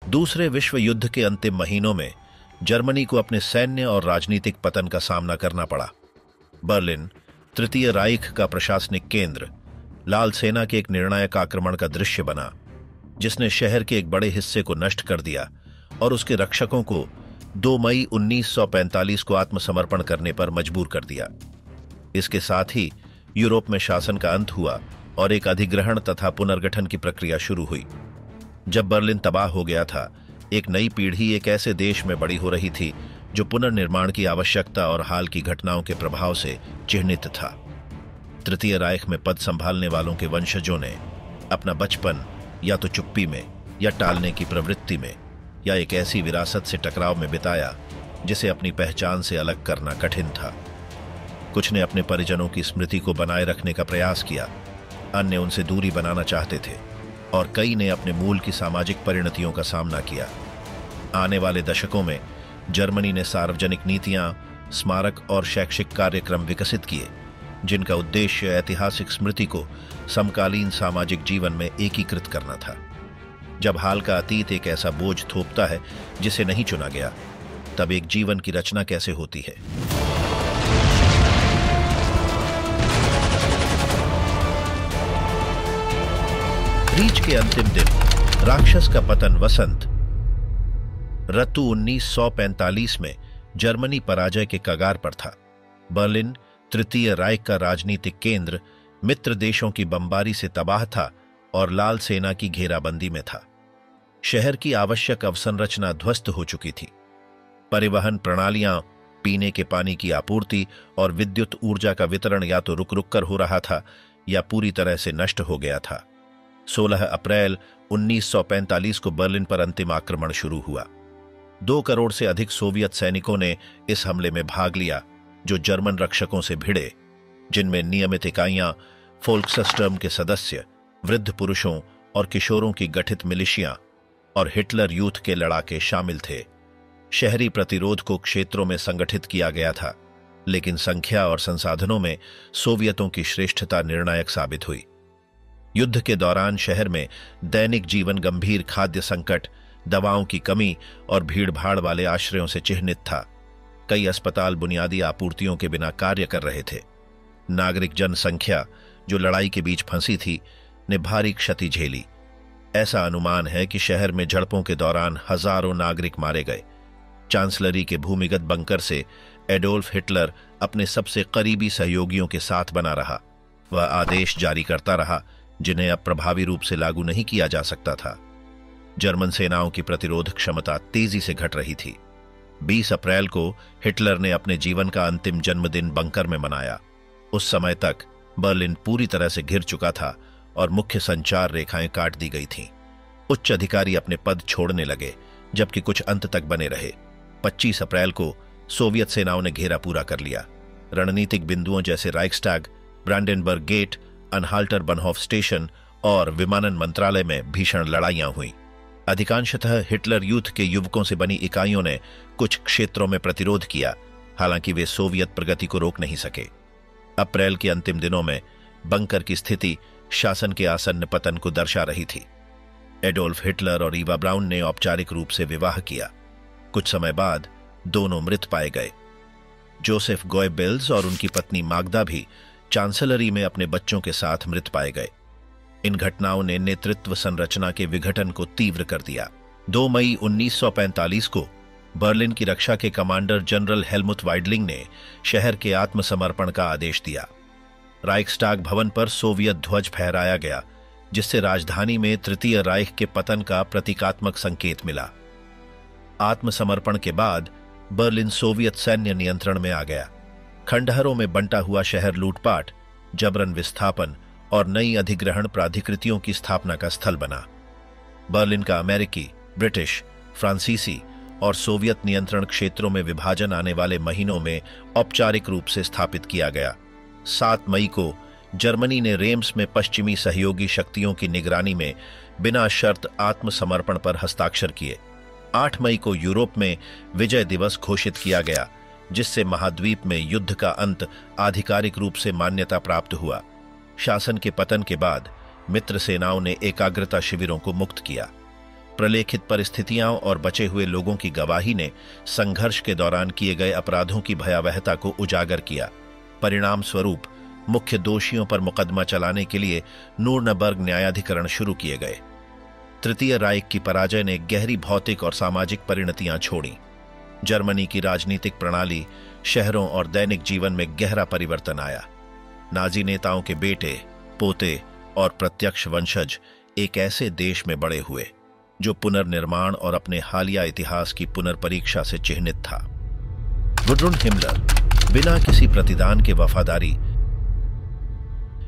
दूसरे विश्व युद्ध के अंतिम महीनों में जर्मनी को अपने सैन्य और राजनीतिक पतन का सामना करना पड़ा। बर्लिन तृतीय राइख का प्रशासनिक केंद्र लाल सेना के एक निर्णायक आक्रमण का दृश्य बना, जिसने शहर के एक बड़े हिस्से को नष्ट कर दिया और उसके रक्षकों को 2 मई 1945 को आत्मसमर्पण करने पर मजबूर कर दिया। इसके साथ ही यूरोप में शासन का अंत हुआ और एक अधिग्रहण तथा पुनर्गठन की प्रक्रिया शुरू हुई। जब बर्लिन तबाह हो गया था, एक नई पीढ़ी एक ऐसे देश में बड़ी हो रही थी जो पुनर्निर्माण की आवश्यकता और हाल की घटनाओं के प्रभाव से चिह्नित था। तृतीय राइख में पद संभालने वालों के वंशजों ने अपना बचपन या तो चुप्पी में या टालने की प्रवृत्ति में या एक ऐसी विरासत से टकराव में बिताया जिसे अपनी पहचान से अलग करना कठिन था। कुछ ने अपने परिजनों की स्मृति को बनाए रखने का प्रयास किया, अन्य उनसे दूरी बनाना चाहते थे और कई ने अपने मूल की सामाजिक परिणतियों का सामना किया। आने वाले दशकों में जर्मनी ने सार्वजनिक नीतियां, स्मारक और शैक्षिक कार्यक्रम विकसित किए, जिनका उद्देश्य ऐतिहासिक स्मृति को समकालीन सामाजिक जीवन में एकीकृत करना था। जब हाल का अतीत एक ऐसा बोझ थोपता है जिसे नहीं चुना गया, तब एक जीवन की रचना कैसे होती है। रीच के अंतिम दिन, राक्षस का पतन वसंत ऋतु 1945 में जर्मनी पराजय के कगार पर था। बर्लिन तृतीय राइख का राजनीतिक केंद्र मित्र देशों की बमबारी से तबाह था और लाल सेना की घेराबंदी में था। शहर की आवश्यक अवसंरचना ध्वस्त हो चुकी थी। परिवहन प्रणालियां, पीने के पानी की आपूर्ति और विद्युत ऊर्जा का वितरण या तो रुक रुक कर हो रहा था या पूरी तरह से नष्ट हो गया था। 16 अप्रैल 1945 को बर्लिन पर अंतिम आक्रमण शुरू हुआ। 2 करोड़ से अधिक सोवियत सैनिकों ने इस हमले में भाग लिया, जो जर्मन रक्षकों से भिड़े, जिनमें नियमित इकाइयां, फोल्क्सस्टर्म के सदस्य, वृद्ध पुरुषों और किशोरों की गठित मिलिशियां और हिटलर यूथ के लड़ाके शामिल थे। शहरी प्रतिरोध को क्षेत्रों में संगठित किया गया था, लेकिन संख्या और संसाधनों में सोवियतों की श्रेष्ठता निर्णायक साबित हुई। युद्ध के दौरान शहर में दैनिक जीवन गंभीर खाद्य संकट, दवाओं की कमी और भीड़भाड़ वाले आश्रयों से चिह्नित था। कई अस्पताल बुनियादी आपूर्तियों के बिना कार्य कर रहे थे। नागरिक जनसंख्या, जो लड़ाई के बीच फंसी थी, ने भारी क्षति झेली। ऐसा अनुमान है कि शहर में झड़पों के दौरान हजारों नागरिक मारे गए। चांसलरी के भूमिगत बंकर से एडोल्फ हिटलर अपने सबसे करीबी सहयोगियों के साथ बना रहा। वह आदेश जारी करता रहा जिन्हें अब प्रभावी रूप से लागू नहीं किया जा सकता था। जर्मन सेनाओं की प्रतिरोध क्षमता तेजी से घट रही थी। 20 अप्रैल को हिटलर ने अपने जीवन का अंतिम जन्मदिन बंकर में मनाया। उस समय तक बर्लिन पूरी तरह से घिर चुका था और मुख्य संचार रेखाएं काट दी गई थीं। उच्च अधिकारी अपने पद छोड़ने लगे, जबकि कुछ अंत तक बने रहे। 25 अप्रैल को सोवियत सेनाओं ने घेरा पूरा कर लिया। रणनीतिक बिंदुओं जैसे राइक्सटैग, ब्रांडेनबर्ग गेट, अनहाल्टर बनहोफ स्टेशन और विमानन मंत्रालय में भीषण लड़ाइयां हुईं। अधिकांशतः हिटलर यूथ के युवकों से बनी इकाइयों ने कुछ क्षेत्रों में प्रतिरोध किया, हालांकि वे सोवियत प्रगति को रोक नहीं सके। अप्रैल के अंतिम दिनों में बंकर की स्थिति शासन के आसन्न पतन को दर्शा रही थी। एडोल्फ हिटलर और ईवा ब्राउन ने औपचारिक रूप से विवाह किया। कुछ समय बाद दोनों मृत पाए गए। जोसेफ गोएबेल्स और उनकी पत्नी माग्दा भी चांसलरी में अपने बच्चों के साथ मृत पाए गए। इन घटनाओं ने नेतृत्व संरचना के विघटन को तीव्र कर दिया। 2 मई 1945 को बर्लिन की रक्षा के कमांडर जनरल हेलमुथ वाइडलिंग ने शहर के आत्मसमर्पण का आदेश दिया। राइक्सटैग भवन पर सोवियत ध्वज फहराया गया, जिससे राजधानी में तृतीय राइख के पतन का प्रतीकात्मक संकेत मिला। आत्मसमर्पण के बाद बर्लिन सोवियत सैन्य नियंत्रण में आ गया। खंडहरों में बंटा हुआ शहर लूटपाट, जबरन विस्थापन और नई अधिग्रहण प्राधिकृतियों की स्थापना का स्थल बना। बर्लिन का अमेरिकी, ब्रिटिश, फ्रांसीसी और सोवियत नियंत्रण क्षेत्रों में विभाजन आने वाले महीनों में औपचारिक रूप से स्थापित किया गया। 7 मई को जर्मनी ने रेम्स में पश्चिमी सहयोगी शक्तियों की निगरानी में बिना शर्त आत्मसमर्पण पर हस्ताक्षर किए। 8 मई को यूरोप में विजय दिवस घोषित किया गया, जिससे महाद्वीप में युद्ध का अंत आधिकारिक रूप से मान्यता प्राप्त हुआ। शासन के पतन के बाद मित्र सेनाओं ने एकाग्रता शिविरों को मुक्त किया। प्रलेखित परिस्थितियां और बचे हुए लोगों की गवाही ने संघर्ष के दौरान किए गए अपराधों की भयावहता को उजागर किया। परिणाम स्वरूप मुख्य दोषियों पर मुकदमा चलाने के लिए नूरनबर्ग न्यायाधिकरण शुरू किए गए। तृतीय राइख की पराजय ने गहरी भौतिक और सामाजिक परिणतियां छोड़ी। जर्मनी की राजनीतिक प्रणाली, शहरों और दैनिक जीवन में गहरा परिवर्तन आया। नाजी नेताओं के बेटे, पोते और प्रत्यक्ष वंशज एक ऐसे देश में बड़े हुए जो पुनर्निर्माण और अपने हालिया इतिहास की पुनर्परीक्षा से चिह्नित था। गुडरुन हिमलर बिना किसी प्रतिदान के वफादारी।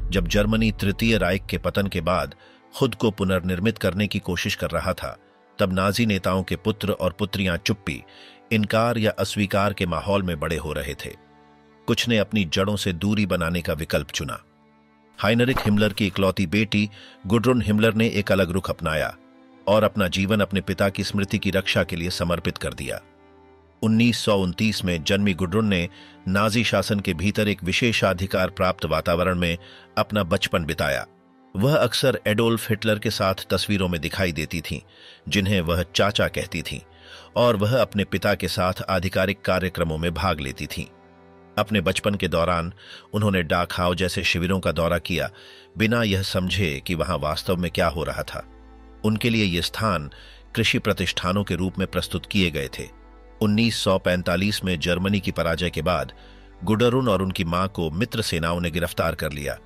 जब जर्मनी तृतीय राइख के पतन के बाद खुद को पुनर्निर्मित करने की कोशिश कर रहा था, तब नाजी नेताओं के पुत्र और पुत्रियां चुप्पी, इनकार या अस्वीकार के माहौल में बड़े हो रहे थे। कुछ ने अपनी जड़ों से दूरी बनाने का विकल्प चुना। हाइनरिक हिमलर की इकलौती बेटी गुडरुन हिमलर ने एक अलग रुख अपनाया और अपना जीवन अपने पिता की स्मृति की रक्षा के लिए समर्पित कर दिया। 1929 में जन्मी गुडरुन ने नाजी शासन के भीतर एक विशेषाधिकार प्राप्त वातावरण में अपना बचपन बिताया। वह अक्सर एडोल्फ हिटलर के साथ तस्वीरों में दिखाई देती थीं, जिन्हें वह चाचा कहती थीं, और वह अपने पिता के साथ आधिकारिक कार्यक्रमों में भाग लेती थीं। अपने बचपन के दौरान उन्होंने डाकहाउ जैसे शिविरों का दौरा किया, बिना यह समझे कि वहां वास्तव में क्या हो रहा था। उनके लिए ये स्थान कृषि प्रतिष्ठानों के रूप में प्रस्तुत किए गए थे। 1945 में जर्मनी की पराजय के बाद गुडरुन और उनकी मां को मित्र सेनाओं ने गिरफ्तार कर लिया।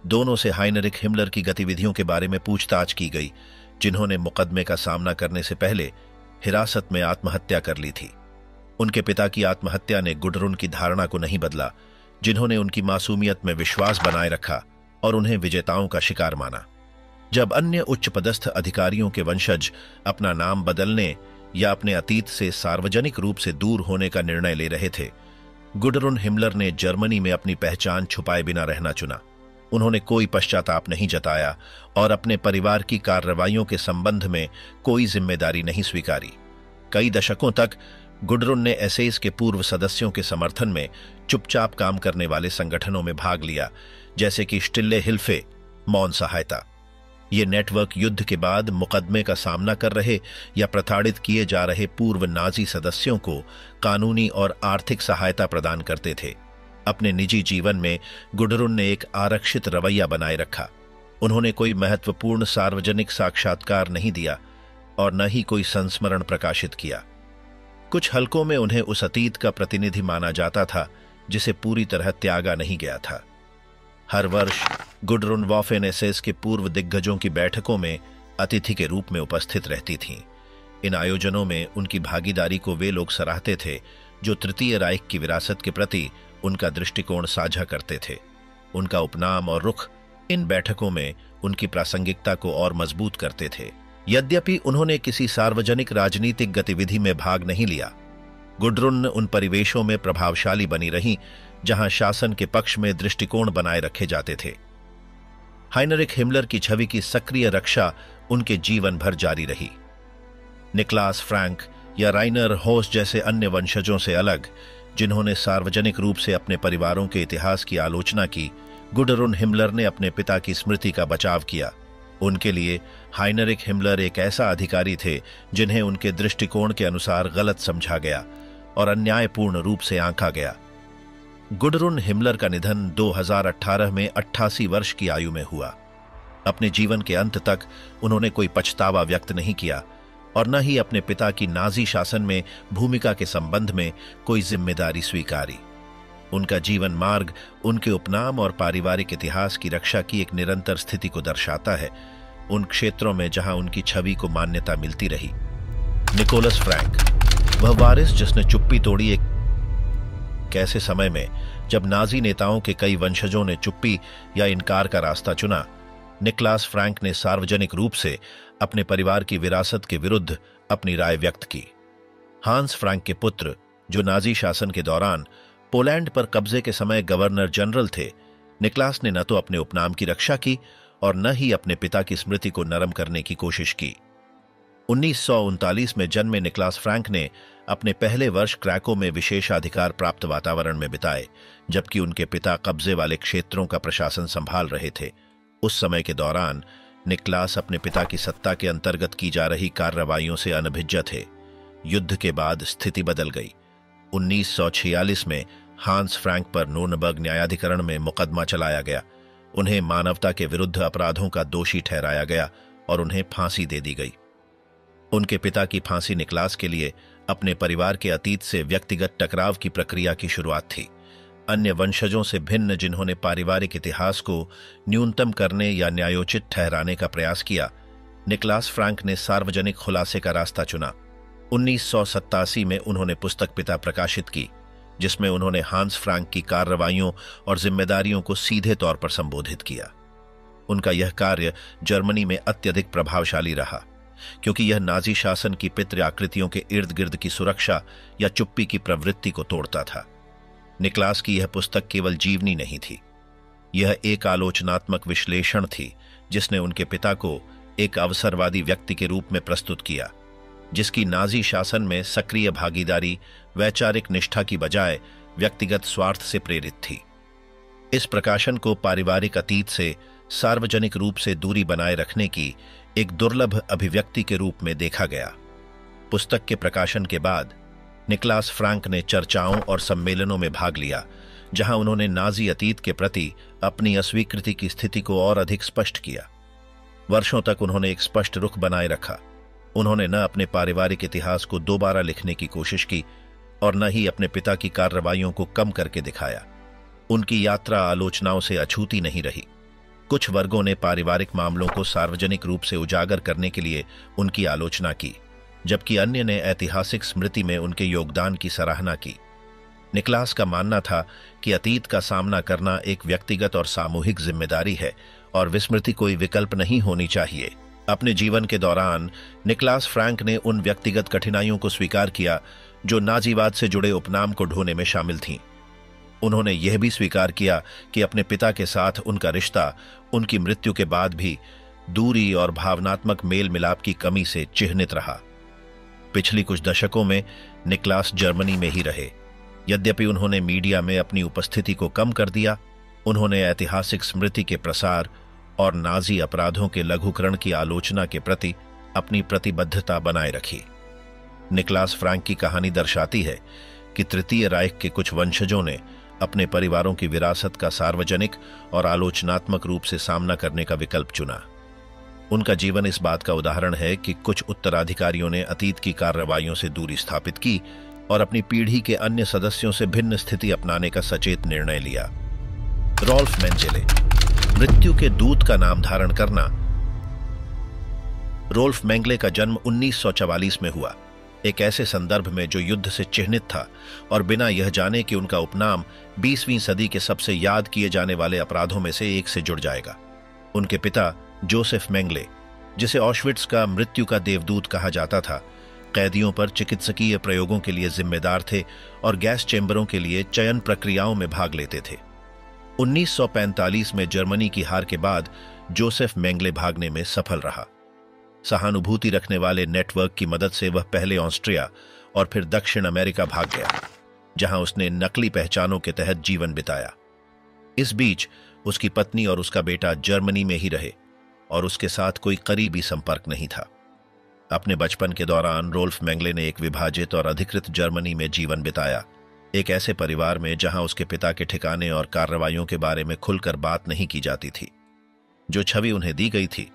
दोनों से हाइनरिक हिमलर की गतिविधियों के बारे में पूछताछ की गई, जिन्होंने मुकदमे का सामना करने से पहले हिरासत में आत्महत्या कर ली थी। उनके पिता की आत्महत्या ने गुडरुन की धारणा को नहीं बदला, जिन्होंने उनकी मासूमियत में विश्वास बनाए रखा और उन्हें विजेताओं का शिकार माना। जब अन्य उच्च पदस्थ अधिकारियों के वंशज अपना नाम बदलने या अपने अतीत से सार्वजनिक रूप से दूर होने का निर्णय ले रहे थे, गुडरुन हिमलर ने जर्मनी में अपनी पहचान छुपाए बिना रहना चुना। उन्होंने कोई पश्चाताप नहीं जताया और अपने परिवार की कार्रवाइयों के संबंध में कोई जिम्मेदारी नहीं स्वीकारी। कई दशकों तक गुडरुन ने एसएस के पूर्व सदस्यों के समर्थन में चुपचाप काम करने वाले संगठनों में भाग लिया, जैसे कि स्टिल्ले हिल्फे, मौन सहायता। ये नेटवर्क युद्ध के बाद मुकदमे का सामना कर रहे या प्रताड़ित किए जा रहे पूर्व नाजी सदस्यों को कानूनी और आर्थिक सहायता प्रदान करते थे। अपने निजी जीवन में गुडरुन ने एक आरक्षित रवैया बनाए रखा। उन्होंने कोई महत्वपूर्ण सार्वजनिक साक्षात्कार नहीं दिया और न ही कोई संस्मरण प्रकाशित किया। कुछ हलकों में उन्हें उस अतीत का प्रतिनिधि माना जाता था जिसे पूरी तरह त्यागा नहीं गया था। हर वर्ष गुडरुन वाफेन एसएस के पूर्व दिग्गजों की बैठकों में अतिथि के रूप में उपस्थित रहती थीं। इन आयोजनों में उनकी भागीदारी को वे लोग सराहते थे जो तृतीय राइख की विरासत के प्रति उनका दृष्टिकोण साझा करते थे। उनका उपनाम और रुख इन बैठकों में उनकी प्रासंगिकता को और मजबूत करते थे। यद्यपि उन्होंने किसी सार्वजनिक राजनीतिक गतिविधि में भाग नहीं लिया, गुडरुन उन परिवेशों में प्रभावशाली बनी रहीं जहां शासन के पक्ष में दृष्टिकोण बनाए रखे जाते थे। हाइनरिक हिमलर की छवि की सक्रिय रक्षा उनके जीवन भर जारी रही। निकलास फ्रैंक या राइनर होस जैसे अन्य वंशजों से अलग, जिन्होंने सार्वजनिक रूप से अपने परिवारों के इतिहास की आलोचना की, गुडरुन हिमलर ने अपने पिता की स्मृति का बचाव किया। उनके लिए हाइनरिक हिमलर एक ऐसा अधिकारी थे जिन्हें उनके दृष्टिकोण के अनुसार गलत समझा गया और अन्यायपूर्ण रूप से आंका गया। गुडरुन हिमलर का निधन 2018 में 88 वर्ष की आयु में हुआ। अपने जीवन के अंत तक उन्होंने कोई पछतावा व्यक्त नहीं किया और न ही अपने पिता की नाजी शासन में भूमिका के संबंध में कोई जिम्मेदारी स्वीकारी। उनका जीवन मार्ग उनके उपनाम और पारिवारिक इतिहास की रक्षा की एक निरंतर स्थिति को दर्शाता है, उन क्षेत्रों में जहां उनकी छवि को मान्यता मिलती रही। निकोलस फ्रैंक, वह वारिस जिसने चुप्पी तोड़ी एक ऐसे समय में जब नाजी नेताओं के कई वंशजों ने चुप्पी या इनकार का रास्ता चुना। निकलास फ्रैंक ने सार्वजनिक रूप से अपने परिवार की विरासत के विरुद्ध अपनी राय व्यक्त की। हांस फ्रैंक के पुत्र, जो नाजी शासन के दौरान पोलैंड पर कब्जे के समय गवर्नर जनरल थे, निकलास ने न तो अपने उपनाम की रक्षा की और न ही अपने पिता की स्मृति को नरम करने की कोशिश की। 1939 में जन्मे निकलास फ्रैंक ने अपने पहले वर्ष क्रैको में विशेषाधिकार प्राप्त वातावरण में बिताए, जबकि उनके पिता कब्जे वाले क्षेत्रों का प्रशासन संभाल रहे थे। उस समय के दौरान निकलास अपने पिता की सत्ता के अंतर्गत की जा रही कार्रवाइयों से अनभिज्ञ थे। युद्ध के बाद स्थिति बदल गई। 1946 में हांस फ्रैंक पर नूर्नबर्ग न्यायाधिकरण में मुकदमा चलाया गया। उन्हें मानवता के विरुद्ध अपराधों का दोषी ठहराया गया और उन्हें फांसी दे दी गई। उनके पिता की फांसी निकलास के लिए अपने परिवार के अतीत से व्यक्तिगत टकराव की प्रक्रिया की शुरुआत थी। अन्य वंशजों से भिन्न जिन्होंने पारिवारिक इतिहास को न्यूनतम करने या न्यायोचित ठहराने का प्रयास किया, निकलास फ्रैंक ने सार्वजनिक खुलासे का रास्ता चुना। 1987 में उन्होंने पुस्तक पिता प्रकाशित की, जिसमें उन्होंने हांस फ्रैंक की कार्रवाइयों और जिम्मेदारियों को सीधे तौर पर संबोधित किया। उनका यह कार्य जर्मनी में अत्यधिक प्रभावशाली रहा, क्योंकि यह नाजी शासन की पितृ आकृतियों के इर्द गिर्द की सुरक्षा या चुप्पी की प्रवृत्ति को तोड़ता था। निकलास की यह पुस्तक केवल जीवनी नहीं थी, यह एक आलोचनात्मक विश्लेषण थी जिसने उनके पिता को एक अवसरवादी व्यक्ति के रूप में प्रस्तुत किया, जिसकी नाजी शासन में सक्रिय भागीदारी वैचारिक निष्ठा की बजाय व्यक्तिगत स्वार्थ से प्रेरित थी। इस प्रकाशन को पारिवारिक अतीत से सार्वजनिक रूप से दूरी बनाए रखने की एक दुर्लभ अभिव्यक्ति के रूप में देखा गया। पुस्तक के प्रकाशन के बाद निकलास फ्रैंक ने चर्चाओं और सम्मेलनों में भाग लिया, जहां उन्होंने नाजी अतीत के प्रति अपनी अस्वीकृति की स्थिति को और अधिक स्पष्ट किया। वर्षों तक उन्होंने एक स्पष्ट रुख बनाए रखा। उन्होंने न अपने पारिवारिक इतिहास को दोबारा लिखने की कोशिश की और न ही अपने पिता की कार्रवाइयों को कम करके दिखाया। उनकी यात्रा आलोचनाओं से अछूती नहीं रही। कुछ वर्गों ने पारिवारिक मामलों को सार्वजनिक रूप से उजागर करने के लिए उनकी आलोचना की, जबकि अन्य ने ऐतिहासिक स्मृति में उनके योगदान की सराहना की। निकलास का मानना था कि अतीत का सामना करना एक व्यक्तिगत और सामूहिक जिम्मेदारी है और विस्मृति कोई विकल्प नहीं होनी चाहिए। अपने जीवन के दौरान निकलास फ्रैंक ने उन व्यक्तिगत कठिनाइयों को स्वीकार किया जो नाजीवाद से जुड़े उपनाम को ढोने में शामिल थीं। उन्होंने यह भी स्वीकार किया कि अपने पिता के साथ उनका रिश्ता उनकी मृत्यु के बाद भी दूरी और भावनात्मक मेल मिलाप की कमी से चिह्नित रहा। पिछली कुछ दशकों में निकलास जर्मनी में ही रहे। यद्यपि उन्होंने मीडिया में अपनी उपस्थिति को कम कर दिया, उन्होंने ऐतिहासिक स्मृति के प्रसार और नाजी अपराधों के लघुकरण की आलोचना के प्रति अपनी प्रतिबद्धता बनाए रखी। निकलास फ्रैंक की कहानी दर्शाती है कि तृतीय राइख के कुछ वंशजों ने अपने परिवारों की विरासत का सार्वजनिक और आलोचनात्मक रूप से सामना करने का विकल्प चुना। उनका जीवन इस बात का उदाहरण है कि कुछ उत्तराधिकारियों ने अतीत की कार्रवाइयों से दूरी स्थापित की और अपनी पीढ़ी के अन्य सदस्यों से भिन्न स्थिति अपनाने का सचेत निर्णय लिया। रॉल्फ मेंजेले, मृत्यु के दूत का नाम धारण करना। रोल्फ मेंगले का जन्म 1944 में हुआ, एक ऐसे संदर्भ में जो युद्ध से चिह्नित था और बिना यह जाने कि उनका उपनाम 20वीं सदी के सबसे याद किए जाने वाले अपराधों में से एक से जुड़ जाएगा। उनके पिता जोसेफ मेंगले, जिसे ऑशविट्स का मृत्यु का देवदूत कहा जाता था, कैदियों पर चिकित्सकीय प्रयोगों के लिए जिम्मेदार थे और गैस चैम्बरों के लिए चयन प्रक्रियाओं में भाग लेते थे। 1945 में जर्मनी की हार के बाद जोसेफ मेंगले भागने में सफल रहा। सहानुभूति रखने वाले नेटवर्क की मदद से वह पहले ऑस्ट्रिया और फिर दक्षिण अमेरिका भाग गया, जहां उसने नकली पहचानों के तहत जीवन बिताया। इस बीच उसकी पत्नी और उसका बेटा जर्मनी में ही रहे और उसके साथ कोई करीबी संपर्क नहीं था। अपने बचपन के दौरान रोल्फ मेंगले ने एक विभाजित और अधिकृत जर्मनी में जीवन बिताया, एक ऐसे परिवार में जहां उसके पिता के ठिकाने और कार्रवाइयों के बारे में खुलकर बात नहीं की जाती थी। जो छवि उन्हें दी गई थी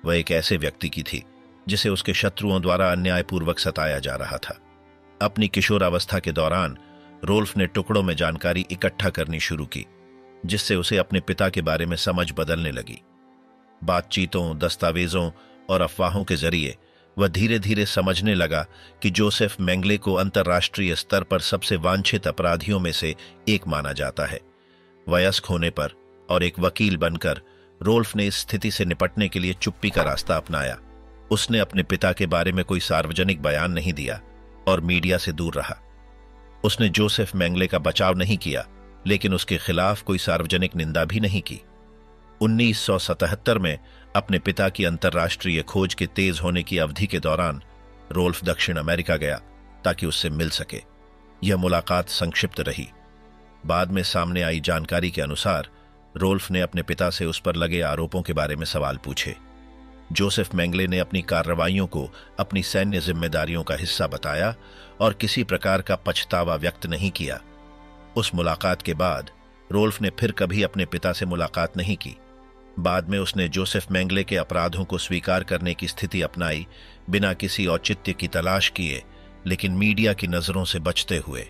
वह एक ऐसे व्यक्ति की थी जिसे उसके शत्रुओं द्वारा अन्यायपूर्वक सताया जा रहा था। अपनी किशोरावस्था के दौरान रोल्फ ने टुकड़ों में जानकारी इकट्ठा करनी शुरू की, जिससे उसे अपने पिता के बारे में समझ बदलने लगी। बातचीतों, दस्तावेजों और अफवाहों के जरिए वह धीरे धीरे समझने लगा कि जोसेफ मेंगले को अंतर्राष्ट्रीय स्तर पर सबसे वांछित अपराधियों में से एक माना जाता है। वयस्क होने पर और एक वकील बनकर रोल्फ ने इस स्थिति से निपटने के लिए चुप्पी का रास्ता अपनाया। उसने अपने पिता के बारे में कोई सार्वजनिक बयान नहीं दिया और मीडिया से दूर रहा। उसने जोसेफ मेंगले का बचाव नहीं किया, लेकिन उसके खिलाफ कोई सार्वजनिक निंदा भी नहीं की। 1977 में अपने पिता की अंतर्राष्ट्रीय खोज के तेज होने की अवधि के दौरान रोल्फ दक्षिण अमेरिका गया ताकि उससे मिल सके। यह मुलाकात संक्षिप्त रही। बाद में सामने आई जानकारी के अनुसार रोल्फ ने अपने पिता से उस पर लगे आरोपों के बारे में सवाल पूछे। जोसेफ मेंगले ने अपनी कार्रवाइयों को अपनी सैन्य जिम्मेदारियों का हिस्सा बताया और किसी प्रकार का पछतावा व्यक्त नहीं किया। उस मुलाकात के बाद रोल्फ ने फिर कभी अपने पिता से मुलाकात नहीं की। बाद में उसने जोसेफ मेंगले के अपराधों को स्वीकार करने की स्थिति अपनाई, बिना किसी औचित्य की तलाश किए, लेकिन मीडिया की नजरों से बचते हुए।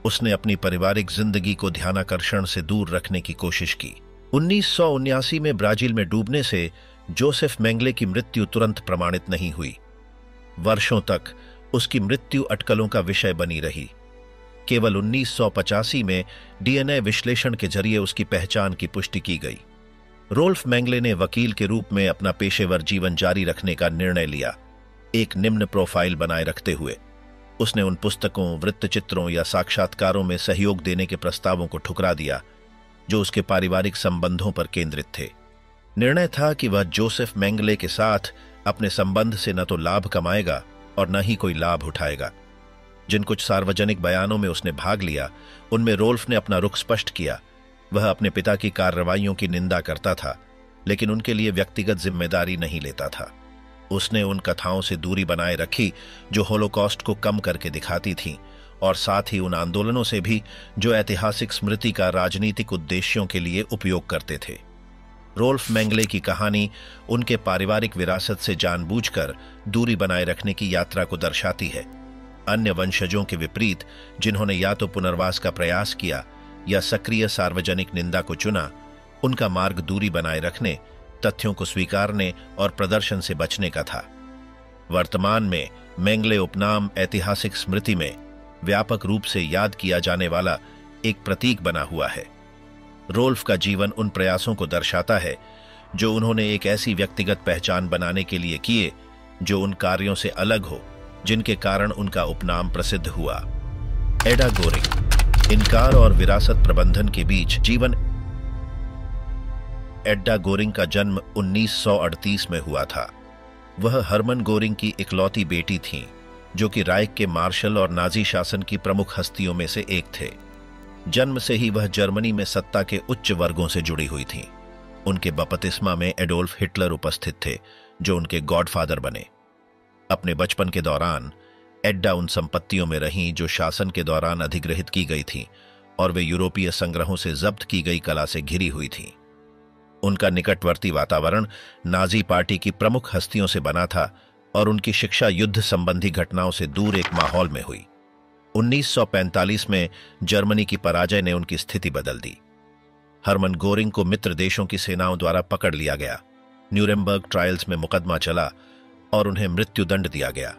उसने अपनी पारिवारिक जिंदगी को ध्यानाकर्षण से दूर रखने की कोशिश की। 1979 में ब्राजील में डूबने से जोसेफ मेंगले की मृत्यु तुरंत प्रमाणित नहीं हुई। वर्षों तक उसकी मृत्यु अटकलों का विषय बनी रही। केवल 1985 में डीएनए विश्लेषण के जरिए उसकी पहचान की पुष्टि की गई। रोल्फ मेंगले ने वकील के रूप में अपना पेशेवर जीवन जारी रखने का निर्णय लिया, एक निम्न प्रोफाइल बनाए रखते हुए। उसने उन पुस्तकों, वृत्तचित्रों या साक्षात्कारों में सहयोग देने के प्रस्तावों को ठुकरा दिया जो उसके पारिवारिक संबंधों पर केंद्रित थे। निर्णय था कि वह जोसेफ मेंगले के साथ अपने संबंध से न तो लाभ कमाएगा और न ही कोई लाभ उठाएगा। जिन कुछ सार्वजनिक बयानों में उसने भाग लिया, उनमें रोल्फ ने अपना रुख स्पष्ट किया। वह अपने पिता की कार्रवाइयों की निंदा करता था, लेकिन उनके लिए व्यक्तिगत जिम्मेदारी नहीं लेता था। उसने उन कथाओं से दूरी बनाए रखी जो होलोकॉस्ट को कम करके दिखाती थीं, और साथ ही उन आंदोलनों से भी जो ऐतिहासिक स्मृति का राजनीतिक उद्देश्यों के लिए उपयोग करते थे। रोल्फ मेंगले की कहानी उनके पारिवारिक विरासत से जानबूझकर दूरी बनाए रखने की यात्रा को दर्शाती है। अन्य वंशजों के विपरीत, जिन्होंने या तो पुनर्वास का प्रयास किया या सक्रिय सार्वजनिक निंदा को चुना, उनका मार्ग दूरी बनाए रखने, तथ्यों को स्वीकारने और प्रदर्शन से बचने का था। वर्तमान में मेंगले उपनाम ऐतिहासिक स्मृति में व्यापक रूप से याद किया जाने वाला एक प्रतीक बना हुआ है। रोल्फ का जीवन उन प्रयासों को दर्शाता है जो उन्होंने एक ऐसी व्यक्तिगत पहचान बनाने के लिए किए जो उन कार्यों से अलग हो जिनके कारण उनका उपनाम प्रसिद्ध हुआ। एडा गोरिंग, इनकार और विरासत प्रबंधन के बीच जीवन। एडा गोरिंग का जन्म 1938 में हुआ था। वह हरमन गोरिंग की इकलौती बेटी थीं, जो कि राइख के मार्शल और नाजी शासन की प्रमुख हस्तियों में से एक थे। जन्म से ही वह जर्मनी में सत्ता के उच्च वर्गों से जुड़ी हुई थीं। उनके बपतिस्मा में एडोल्फ हिटलर उपस्थित थे, जो उनके गॉडफादर बने। अपने बचपन के दौरान एड्डा उन संपत्तियों में रहीं जो शासन के दौरान अधिग्रहित की गई थीं, और वे यूरोपीय संग्रहों से जब्त की गई कला से घिरी हुई थीं। उनका निकटवर्ती वातावरण नाजी पार्टी की प्रमुख हस्तियों से बना था और उनकी शिक्षा युद्ध संबंधी घटनाओं से दूर एक माहौल में हुई। 1945 में जर्मनी की पराजय ने उनकी स्थिति बदल दी। हरमन गोरिंग को मित्र देशों की सेनाओं द्वारा पकड़ लिया गया। न्यूरेमबर्ग ट्रायल्स में मुकदमा चला और उन्हें मृत्युदंड दिया गया।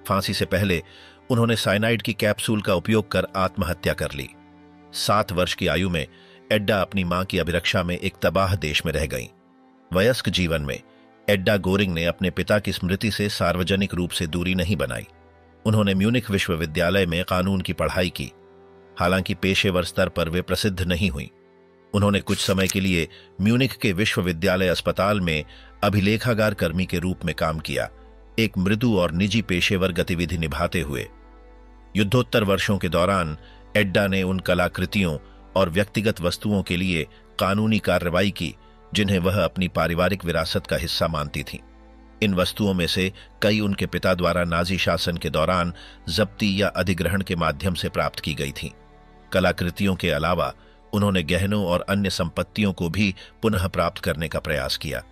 फांसी से पहले उन्होंने साइनाइड की कैप्सूल का उपयोग कर आत्महत्या कर ली। 7 वर्ष की आयु में एड्डा अपनी मां की अभिरक्षा में एक तबाह देश में रह गईं। वयस्क जीवन में एड्डा गोरिंग ने अपने पिता की स्मृति से सार्वजनिक रूप से दूरी नहीं बनाई। उन्होंने म्यूनिख विश्वविद्यालय में कानून की पढ़ाई की, हालांकि पेशेवर स्तर पर वे प्रसिद्ध नहीं हुई। उन्होंने कुछ समय के लिए म्यूनिख के विश्वविद्यालय अस्पताल में अभिलेखागार कर्मी के रूप में काम किया, एक मृदु और निजी पेशेवर गतिविधि निभाते हुए। युद्धोत्तर वर्षों के दौरान एड्डा ने उन कलाकृतियों और व्यक्तिगत वस्तुओं के लिए कानूनी कार्रवाई की जिन्हें वह अपनी पारिवारिक विरासत का हिस्सा मानती थीं। इन वस्तुओं में से कई उनके पिता द्वारा नाजी शासन के दौरान जब्ती या अधिग्रहण के माध्यम से प्राप्त की गई थीं। कलाकृतियों के अलावा उन्होंने गहनों और अन्य संपत्तियों को भी पुनः प्राप्त करने का प्रयास किया।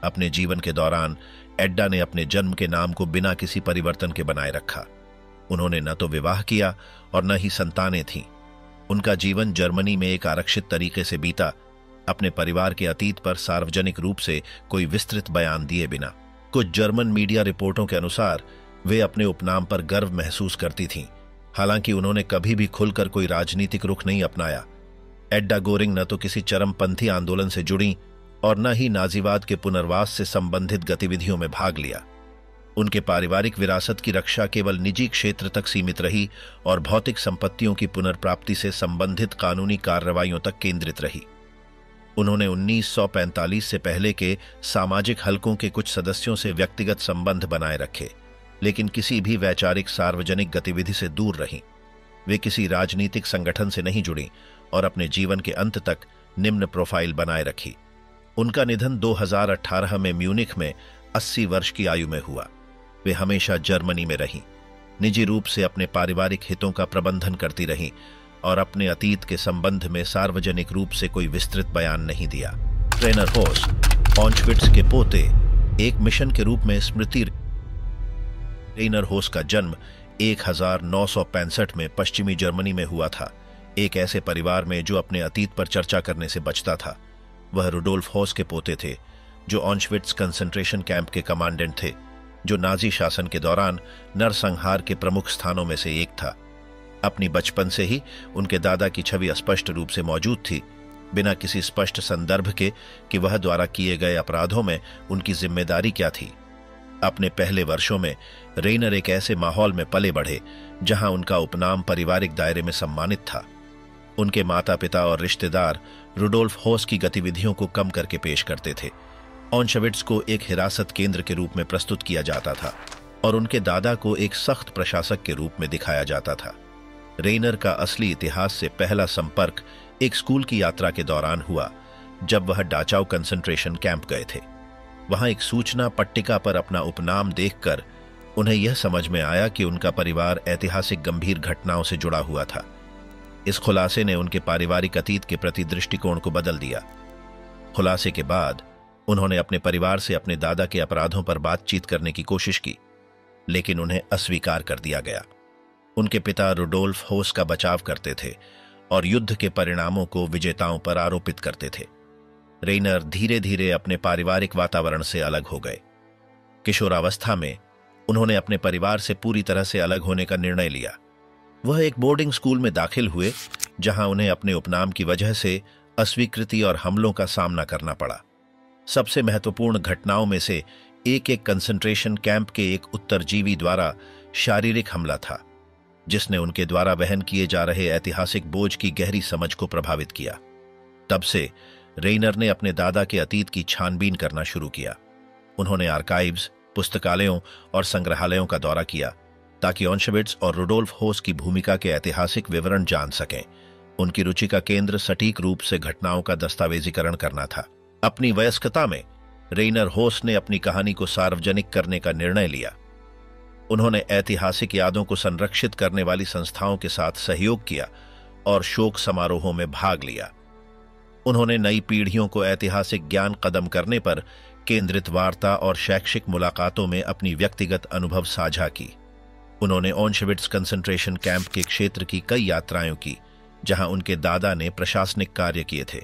अपने जीवन के दौरान एड्डा ने अपने जन्म के नाम को बिना किसी परिवर्तन के बनाए रखा। उन्होंने न तो विवाह किया और न ही संतानें थीं। उनका जीवन जर्मनी में एक आरक्षित तरीके से बीता, अपने परिवार के अतीत पर सार्वजनिक रूप से कोई विस्तृत बयान दिए बिना। कुछ जर्मन मीडिया रिपोर्टों के अनुसार वे अपने उपनाम पर गर्व महसूस करती थीं, हालांकि उन्होंने कभी भी खुलकर कोई राजनीतिक रुख नहीं अपनाया। एड्डा गोरिंग न तो किसी चरमपंथी आंदोलन से जुड़ी और न ही नाजीवाद के पुनर्वास से संबंधित गतिविधियों में भाग लिया। उनके पारिवारिक विरासत की रक्षा केवल निजी क्षेत्र तक सीमित रही और भौतिक संपत्तियों की पुनर्प्राप्ति से संबंधित कानूनी कार्रवाइयों तक केंद्रित रही। उन्होंने 1945 से पहले के सामाजिक हलकों के कुछ सदस्यों से व्यक्तिगत संबंध बनाए रखे, लेकिन किसी भी वैचारिक सार्वजनिक गतिविधि से दूर रहीं। वे किसी राजनीतिक संगठन से नहीं जुड़ी और अपने जीवन के अंत तक निम्न प्रोफाइल बनाए रखी। उनका निधन 2018 में म्यूनिख में 80 वर्ष की आयु में हुआ। वे हमेशा जर्मनी में रहीं, निजी रूप से अपने पारिवारिक हितों का प्रबंधन करती रहीं और अपने अतीत के संबंध में सार्वजनिक रूप से कोई विस्तृत बयान नहीं दिया। रेनर होस, ऑन्शविट्स के पोते, एक मिशन के रूप में स्मृति। रेनर होस का जन्म 1965 में पश्चिमी जर्मनी में हुआ था, एक ऐसे परिवार में जो अपने अतीत पर चर्चा करने से बचता था। वह रुडोल्फ होस के पोते थे, जो ऑन्शविट्स कंसंट्रेशन कैंप के कमांडेंट थे, जो नाजी शासन के दौरान नरसंहार के प्रमुख स्थानों में से एक था। अपनी बचपन से ही उनके दादा की छवि स्पष्ट रूप से मौजूद थी, बिना किसी स्पष्ट संदर्भ के कि वह द्वारा किए गए अपराधों में उनकी जिम्मेदारी क्या थी। अपने पहले वर्षों में रेनर एक ऐसे माहौल में पले बढ़े जहां उनका उपनाम पारिवारिक दायरे में सम्मानित था। उनके माता पिता और रिश्तेदार रुडोल्फ होस की गतिविधियों को कम करके पेश करते थे। ऑन्शविट्स को एक हिरासत केंद्र के रूप में प्रस्तुत किया जाता था और उनके दादा को एक सख्त प्रशासक के रूप में दिखाया जाता था। रेनर का असली इतिहास से पहला संपर्क एक स्कूल की यात्रा के दौरान हुआ, जब वह डाचाउ कंसंट्रेशन कैंप गए थे। वहां एक सूचना पट्टिका पर अपना उपनाम देखकर उन्हें यह समझ में आया कि उनका परिवार ऐतिहासिक गंभीर घटनाओं से जुड़ा हुआ था। इस खुलासे ने उनके पारिवारिक अतीत के प्रति दृष्टिकोण को बदल दिया। खुलासे के बाद उन्होंने अपने परिवार से अपने दादा के अपराधों पर बातचीत करने की कोशिश की, लेकिन उन्हें अस्वीकार कर दिया गया। उनके पिता रुडोल्फ होस का बचाव करते थे और युद्ध के परिणामों को विजेताओं पर आरोपित करते थे। रेनर धीरे धीरे अपने पारिवारिक वातावरण से अलग हो गए। किशोरावस्था में उन्होंने अपने परिवार से पूरी तरह से अलग होने का निर्णय लिया। वह एक बोर्डिंग स्कूल में दाखिल हुए, जहां उन्हें अपने उपनाम की वजह से अस्वीकृति और हमलों का सामना करना पड़ा। सबसे महत्वपूर्ण घटनाओं में से एक कंसंट्रेशन कैंप के एक उत्तरजीवी द्वारा शारीरिक हमला था, जिसने उनके द्वारा वहन किए जा रहे ऐतिहासिक बोझ की गहरी समझ को प्रभावित किया। तब से रेनर ने अपने दादा के अतीत की छानबीन करना शुरू किया। उन्होंने आर्काइव्स, पुस्तकालयों और संग्रहालयों का दौरा किया ताकि ऑन्शविट्स और रुडोल्फ होस की भूमिका के ऐतिहासिक विवरण जान सकें। उनकी रुचि का केंद्र सटीक रूप से घटनाओं का दस्तावेजीकरण करना था। अपनी वयस्कता में रेनर होस ने अपनी कहानी को सार्वजनिक करने का निर्णय लिया। उन्होंने ऐतिहासिक यादों को संरक्षित करने वाली संस्थाओं के साथ सहयोग किया और शोक समारोहों में भाग लिया। उन्होंने नई पीढ़ियों को ऐतिहासिक ज्ञान कदम करने पर केंद्रित वार्ता और शैक्षिक मुलाकातों में अपनी व्यक्तिगत अनुभव साझा की। उन्होंने ऑन्शविट्स कंसंट्रेशन कैंप के क्षेत्र की कई यात्राएं की, जहां उनके दादा ने प्रशासनिक कार्य किए थे।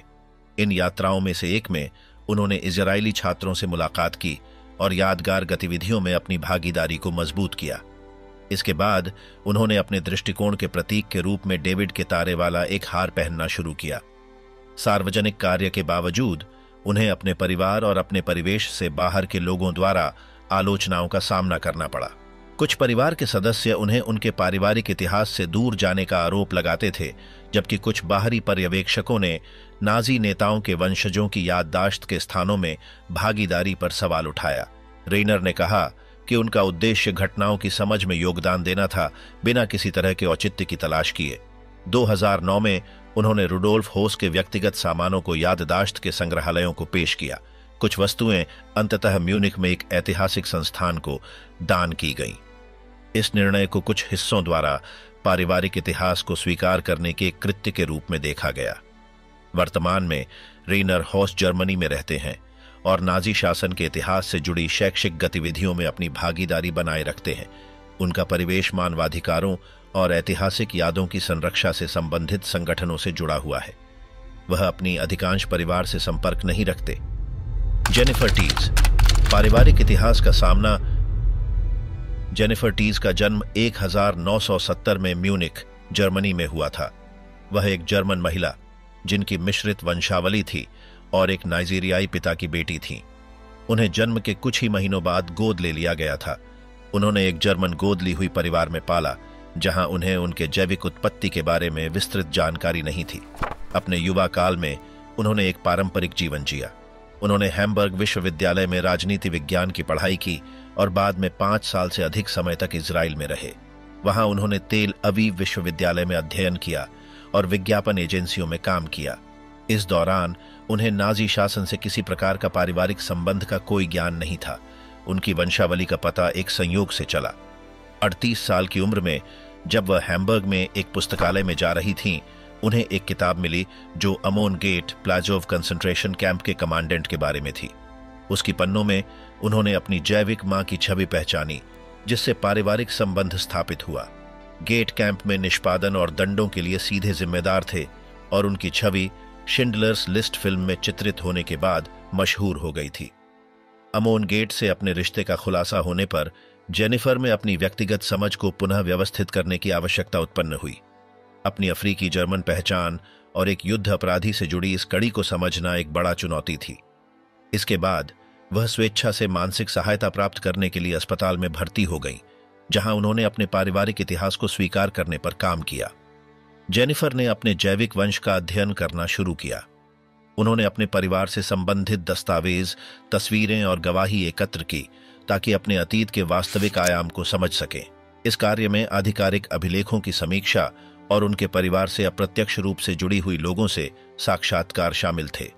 इन यात्राओं में से एक में उन्होंने इजरायली छात्रों से मुलाकात की और यादगार गतिविधियों में अपनी भागीदारी को मजबूत किया। इसके बाद उन्होंने अपने दृष्टिकोण के प्रतीक के रूप में डेविड के तारे वाला एक हार पहनना शुरू किया। सार्वजनिक कार्य के बावजूद उन्हें अपने परिवार और अपने परिवेश से बाहर के लोगों द्वारा आलोचनाओं का सामना करना पड़ा। कुछ परिवार के सदस्य उन्हें उनके पारिवारिक इतिहास से दूर जाने का आरोप लगाते थे, जबकि कुछ बाहरी पर्यवेक्षकों ने नाजी नेताओं के वंशजों की याददाश्त के स्थानों में भागीदारी पर सवाल उठाया। रेनर ने कहा कि उनका उद्देश्य घटनाओं की समझ में योगदान देना था, बिना किसी तरह के औचित्य की तलाश किए। 2009 में उन्होंने रुडोल्फ होस के व्यक्तिगत सामानों को याददाश्त के संग्रहालयों को पेश किया। कुछ वस्तुएं अंततः म्यूनिख में एक ऐतिहासिक संस्थान को दान की गईं। इस निर्णय को कुछ हिस्सों द्वारा पारिवारिक इतिहास को स्वीकार करने के कृत्य के रूप में देखा गया। वर्तमान में रेनर होस जर्मनी में रहते हैं और नाजी शासन के इतिहास से जुड़ी शैक्षिक गतिविधियों में अपनी भागीदारी बनाए रखते हैं। उनका परिवेश मानवाधिकारों और ऐतिहासिक यादों की संरक्षा से संबंधित संगठनों से जुड़ा हुआ है। वह अपनी अधिकांश परिवार से संपर्क नहीं रखते। जेनिफर टीज, पारिवारिक इतिहास का सामना। जेनिफर टीज का जन्म 1970 में म्यूनिख, जर्मनी में हुआ था। वह एक जर्मन महिला जिनकी मिश्रित वंशावली थी और एक नाइजीरियाई पिता की बेटी थी। उन्हें जन्म के कुछ ही महीनों बाद गोद ले लिया गया था। उन्होंने एक जर्मन गोद ली हुई परिवार में पाला, जहां उन्हें उनके जैविक उत्पत्ति के बारे में विस्तृत जानकारी नहीं थी। अपने युवा काल में उन्होंने एक पारंपरिक जीवन जिया। उन्होंने हैम्बर्ग विश्वविद्यालय में राजनीति विज्ञान की पढ़ाई की और बाद में 5 साल से अधिक समय तक इजराइल में रहे। वहां उन्होंने तेल अवीव विश्वविद्यालय में अध्ययन किया और विज्ञापन एजेंसियों में काम किया। इस दौरान उन्हें नाजी शासन से किसी प्रकार का पारिवारिक संबंध का कोई ज्ञान नहीं था। उनकी वंशावली का पता एक संयोग से चला। 38 साल की उम्र में जब वह हैम्बर्ग में एक पुस्तकालय में जा रही थीं, उन्हें एक किताब मिली जो अमोन गेट प्लाजोव कंसंट्रेशन कैंप के कमांडेंट के बारे में थी। उसकी पन्नों में उन्होंने अपनी जैविक मां की छवि पहचानी, जिससे पारिवारिक संबंध स्थापित हुआ। गेट कैंप में निष्पादन और दंडों के लिए सीधे जिम्मेदार थे और उनकी छवि शिंडलर्स लिस्ट फिल्म में चित्रित होने के बाद मशहूर हो गई थी। अमोन गेट से अपने रिश्ते का खुलासा होने पर जेनिफर में अपनी व्यक्तिगत समझ को पुनः व्यवस्थित करने की आवश्यकता उत्पन्न हुई। अपनी अफ्रीकी जर्मन पहचान और एक युद्ध अपराधी से जुड़ी इस कड़ी को समझना एक बड़ा चुनौती थी। इसके बाद वह स्वेच्छा से मानसिक सहायता प्राप्त करने के लिए अस्पताल में भर्ती हो गईं, जहां उन्होंने अपने पारिवारिक इतिहास को स्वीकार करने पर काम किया। जेनिफर ने अपने जैविक वंश का अध्ययन करना शुरू किया। उन्होंने अपने परिवार से संबंधित दस्तावेज, तस्वीरें और गवाही एकत्र की ताकि अपने अतीत के वास्तविक आयाम को समझ सकें। इस कार्य में आधिकारिक अभिलेखों की समीक्षा और उनके परिवार से अप्रत्यक्ष रूप से जुड़ी हुई लोगों से साक्षात्कार शामिल थे।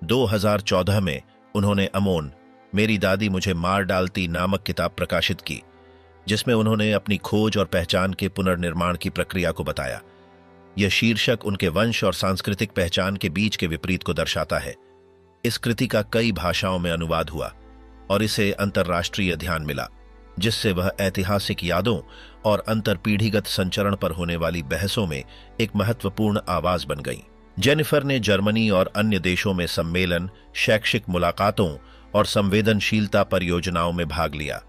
2014 में उन्होंने अमोन, मेरी दादी मुझे मार डालती नामक किताब प्रकाशित की, जिसमें उन्होंने अपनी खोज और पहचान के पुनर्निर्माण की प्रक्रिया को बताया। यह शीर्षक उनके वंश और सांस्कृतिक पहचान के बीच के विपरीत को दर्शाता है। इस कृति का कई भाषाओं में अनुवाद हुआ और इसे अंतर्राष्ट्रीय ध्यान मिला, जिससे वह ऐतिहासिक यादों और अंतरपीढ़ीगत संचरण पर होने वाली बहसों में एक महत्वपूर्ण आवाज बन गई। जेनिफर ने जर्मनी और अन्य देशों में सम्मेलन, शैक्षिक मुलाकातों और संवेदनशीलता परियोजनाओं में भाग लिया।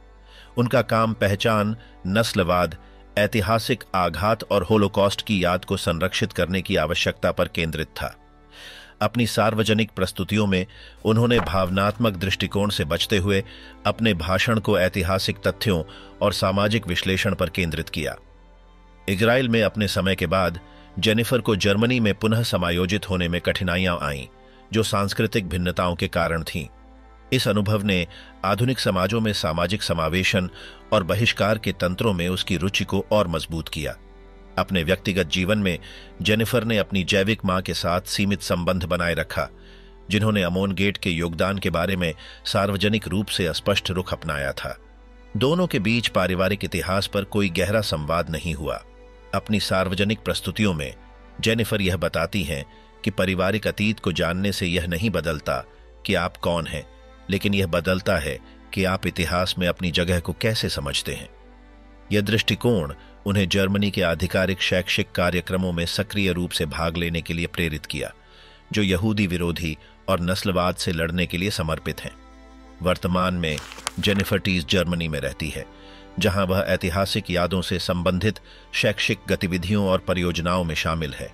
उनका काम पहचान, नस्लवाद, ऐतिहासिक आघात और होलोकॉस्ट की याद को संरक्षित करने की आवश्यकता पर केंद्रित था। अपनी सार्वजनिक प्रस्तुतियों में उन्होंने भावनात्मक दृष्टिकोण से बचते हुए अपने भाषण को ऐतिहासिक तथ्यों और सामाजिक विश्लेषण पर केंद्रित किया। इजराइल में अपने समय के बाद जेनिफर को जर्मनी में पुनः समायोजित होने में कठिनाइयां आईं, जो सांस्कृतिक भिन्नताओं के कारण थीं। इस अनुभव ने आधुनिक समाजों में सामाजिक समावेशन और बहिष्कार के तंत्रों में उसकी रुचि को और मजबूत किया। अपने व्यक्तिगत जीवन में जेनिफर ने अपनी जैविक मां के साथ सीमित संबंध बनाए रखा, जिन्होंने अमोन गेट के योगदान के बारे में सार्वजनिक रूप से स्पष्ट रुख अपनाया था। दोनों के बीच पारिवारिक इतिहास पर कोई गहरा संवाद नहीं हुआ। अपनी सार्वजनिक प्रस्तुतियों में जेनिफर यह बताती हैं कि पारिवारिक अतीत को जानने से यह नहीं बदलता कि आप कौन हैं, लेकिन यह बदलता है कि आप इतिहास में अपनी जगह को कैसे समझते हैं। यह दृष्टिकोण उन्हें जर्मनी के आधिकारिक शैक्षिक कार्यक्रमों में सक्रिय रूप से भाग लेने के लिए प्रेरित किया, जो यहूदी विरोधी और नस्लवाद से लड़ने के लिए समर्पित हैं। वर्तमान में जेनिफर टीज जर्मनी में रहती है, जहां वह ऐतिहासिक यादों से संबंधित शैक्षिक गतिविधियों और परियोजनाओं में शामिल है।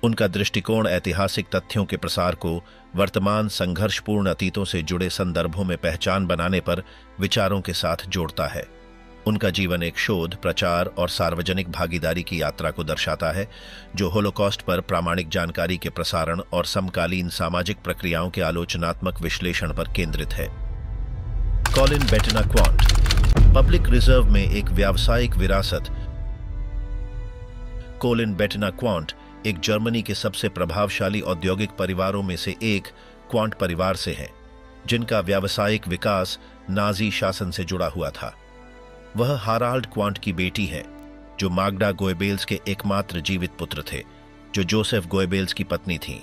उनका दृष्टिकोण ऐतिहासिक तथ्यों के प्रसार को वर्तमान संघर्षपूर्ण अतीतों से जुड़े संदर्भों में पहचान बनाने पर विचारों के साथ जोड़ता है। उनका जीवन एक शोध, प्रचार और सार्वजनिक भागीदारी की यात्रा को दर्शाता है, जो होलोकॉस्ट पर प्रामाणिक जानकारी के प्रसारण और समकालीन सामाजिक प्रक्रियाओं के आलोचनात्मक विश्लेषण पर केंद्रित है। Colin Bettina quant, public reserve में एक व्यावसायिक विरासत। कॉलिन बेटिना क्वांट एक जर्मनी के सबसे प्रभावशाली औद्योगिक परिवारों में से एक क्वांट परिवार से हैं, जिनका व्यावसायिक विकास नाजी शासन से जुड़ा हुआ था। वह हाराल्ड क्वांट की बेटी हैं, जो माग्डा गोएबेल्स के एकमात्र जीवित पुत्र थे, जो जोसेफ गोएबेल्स की पत्नी थीं,